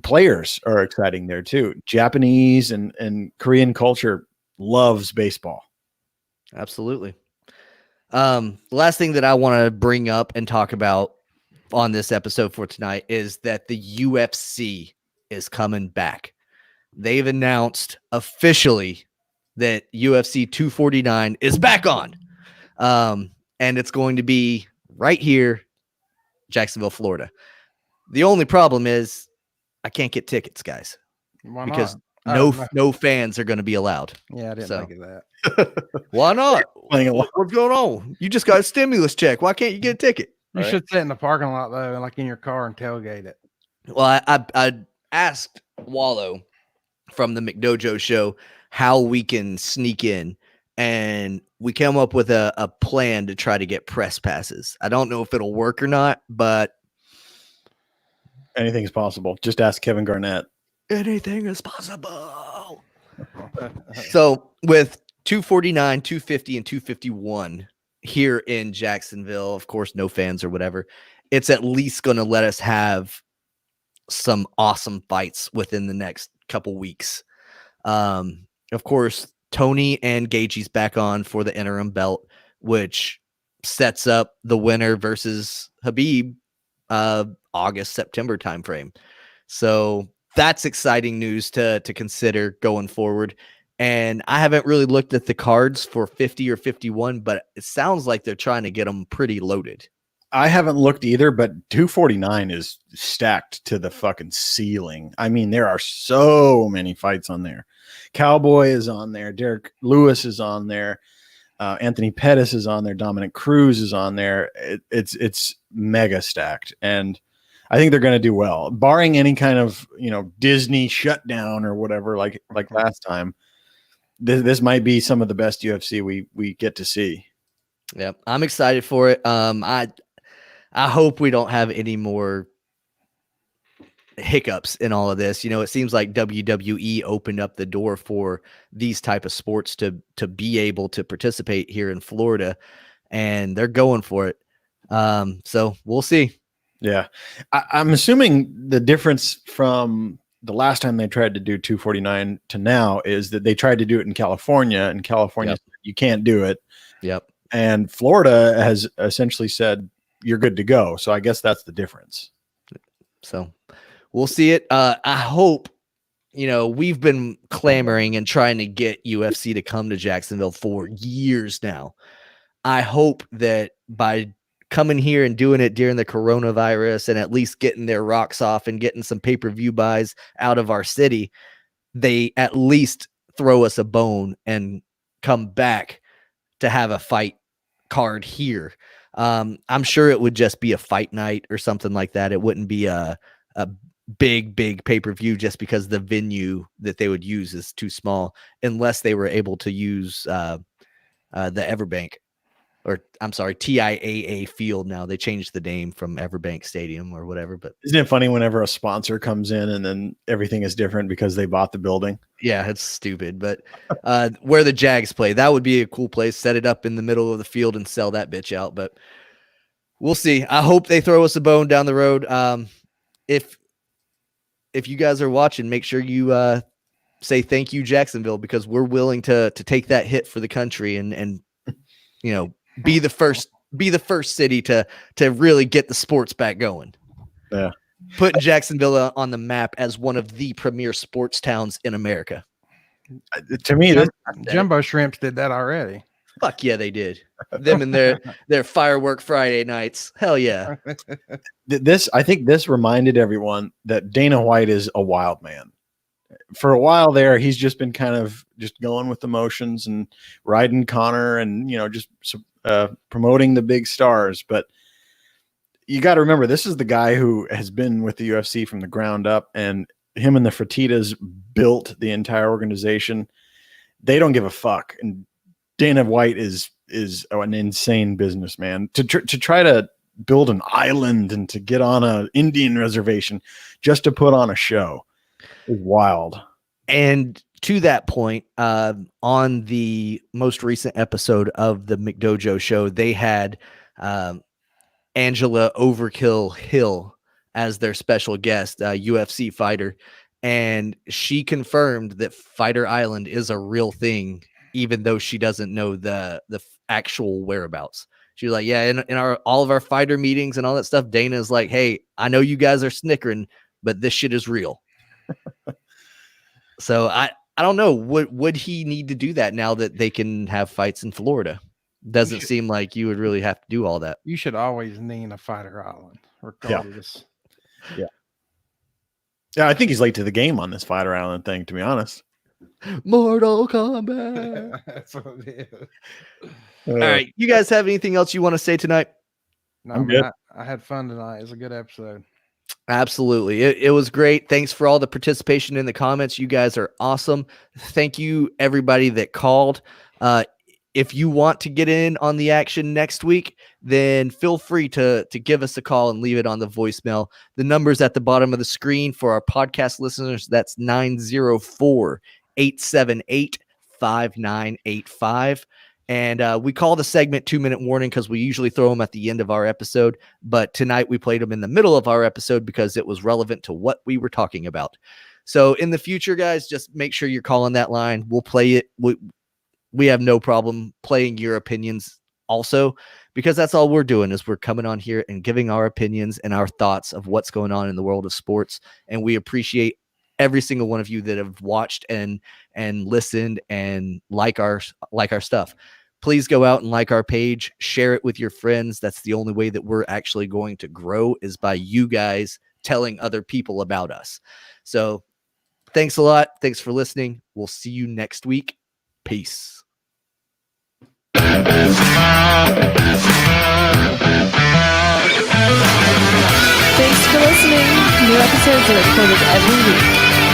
[SPEAKER 3] players are exciting there too. Japanese and Korean culture loves baseball.
[SPEAKER 2] Absolutely. Last thing that I want to bring up and talk about on this episode for tonight is that the UFC is coming back. they've announced officially that UFC 249 is back on. And it's going to be right here, Jacksonville, Florida. The only problem is I can't get tickets, guys.
[SPEAKER 4] Why
[SPEAKER 2] because
[SPEAKER 4] not?
[SPEAKER 2] no fans are going to be allowed.
[SPEAKER 4] Yeah, I didn't
[SPEAKER 2] So.
[SPEAKER 4] think of that.
[SPEAKER 2] Why not?
[SPEAKER 3] Playing a lot.
[SPEAKER 2] What's going on? You just got a stimulus check. Why can't you get a ticket?
[SPEAKER 4] You should sit in the parking lot though, like in your car, and tailgate it.
[SPEAKER 2] Well, I asked Wallow from the McDojo show how we can sneak in, and we came up with a plan to try to get press passes. I don't know if it'll work or not, but
[SPEAKER 3] anything is possible. Just ask Kevin Garnett.
[SPEAKER 2] Anything is possible. So with 249, 250, and 251 here in Jacksonville, of course, no fans or whatever, it's at least going to let us have some awesome fights within the next couple weeks. Of course, Tony and Gaethje's back on for the interim belt, which sets up the winner versus Khabib August, September timeframe. So that's exciting news to consider going forward. And I haven't really looked at the cards for 50 or 51, but it sounds like they're trying to get them pretty loaded.
[SPEAKER 3] I haven't looked either, but 249 is stacked to the fucking ceiling. I mean, there are so many fights on there. Cowboy is on there. Derek Lewis is on there. Anthony Pettis is on there. Dominic Cruz is on there. It's mega stacked. And I think they're going to do well, barring any kind of, Disney shutdown or whatever, like last time. This might be some of the best UFC we get to see.
[SPEAKER 2] Yeah, I'm excited for it. I hope we don't have any more hiccups in all of this. It seems like WWE opened up the door for these type of sports to be able to participate here in Florida, and they're going for it. So we'll see. Yeah.
[SPEAKER 3] I'm assuming the difference from the last time they tried to do 249 to now is that they tried to do it in California, and California said, you can't do it.
[SPEAKER 2] Yep.
[SPEAKER 3] And Florida has essentially said you're good to go. So I guess that's the difference.
[SPEAKER 2] So we'll see it. I hope, we've been clamoring and trying to get UFC to come to Jacksonville for years now. I hope that by coming here and doing it during the coronavirus and at least getting their rocks off and getting some pay-per-view buys out of our city, they at least throw us a bone and come back to have a fight card here. I'm sure it would just be a fight night or something like that. It wouldn't be a big pay-per-view just because the venue that they would use is too small, unless they were able to use the Everbank. Or I'm sorry, TIAA Field now. They changed the name from Everbank Stadium or whatever. But
[SPEAKER 3] isn't it funny whenever a sponsor comes in and then everything is different because they bought the building?
[SPEAKER 2] Yeah, it's stupid. But where the Jags play, that would be a cool place. Set it up in the middle of the field and sell that bitch out. But we'll see. I hope they throw us a bone down the road. If you guys are watching, make sure you say thank you, Jacksonville, because we're willing to take that hit for the country and be the first city to really get the sports back going.
[SPEAKER 3] Yeah.
[SPEAKER 2] Putting Jacksonville on the map as one of the premier sports towns in America.
[SPEAKER 3] To me,
[SPEAKER 4] Jumbo Shrimps did that already.
[SPEAKER 2] Fuck yeah, they did. Them and their firework Friday nights. Hell yeah.
[SPEAKER 3] I think this reminded everyone that Dana White is a wild man. For a while there, he's just been kind of just going with the motions and riding Connor and, just promoting the big stars. But you got to remember, this is the guy who has been with the UFC from the ground up, and him and the Fertittas built the entire organization. They don't give a fuck. And Dana White is an insane businessman to try to build an island and to get on an Indian reservation just to put on a show is wild.
[SPEAKER 2] And to that point, on the most recent episode of the McDojo show, they had Angela Overkill Hill as their special guest, UFC fighter. And she confirmed that Fighter Island is a real thing, even though she doesn't know the actual whereabouts. She was like, yeah, in all of our fighter meetings and all that stuff, Dana's like, hey, I know you guys are snickering, but this shit is real. So I don't know. Would he need to do that now that they can have fights in Florida? Doesn't seem like you would really have to do all that.
[SPEAKER 4] You should always name a fighter island, regardless.
[SPEAKER 3] Yeah. I think he's late to the game on this Fighter Island thing, to be honest.
[SPEAKER 2] Mortal Kombat.
[SPEAKER 4] That's what it is.
[SPEAKER 2] All right. You guys have anything else you want to say tonight?
[SPEAKER 4] No,
[SPEAKER 3] I'm
[SPEAKER 4] man,
[SPEAKER 3] good.
[SPEAKER 4] I had fun tonight. It was a good episode.
[SPEAKER 2] Absolutely. It was great. Thanks for all the participation in the comments. You guys are awesome. Thank you, everybody that called. If you want to get in on the action next week, then feel free to give us a call and leave it on the voicemail. The number's at the bottom of the screen for our podcast listeners. That's 904-878-5985. And we call the segment 2-minute warning because we usually throw them at the end of our episode. But tonight we played them in the middle of our episode because it was relevant to what we were talking about. So in the future, guys, just make sure you're calling that line. We'll play it. We have no problem playing your opinions also, because that's all we're doing is we're coming on here and giving our opinions and our thoughts of what's going on in the world of sports. And we appreciate every single one of you that have watched and listened and like our stuff. Please go out and like our page, share it with your friends. That's the only way that we're actually going to grow, is by you guys telling other people about us. So thanks a lot. Thanks for listening. We'll see you next week. Peace.
[SPEAKER 1] Thanks for listening. New episodes are recorded every week.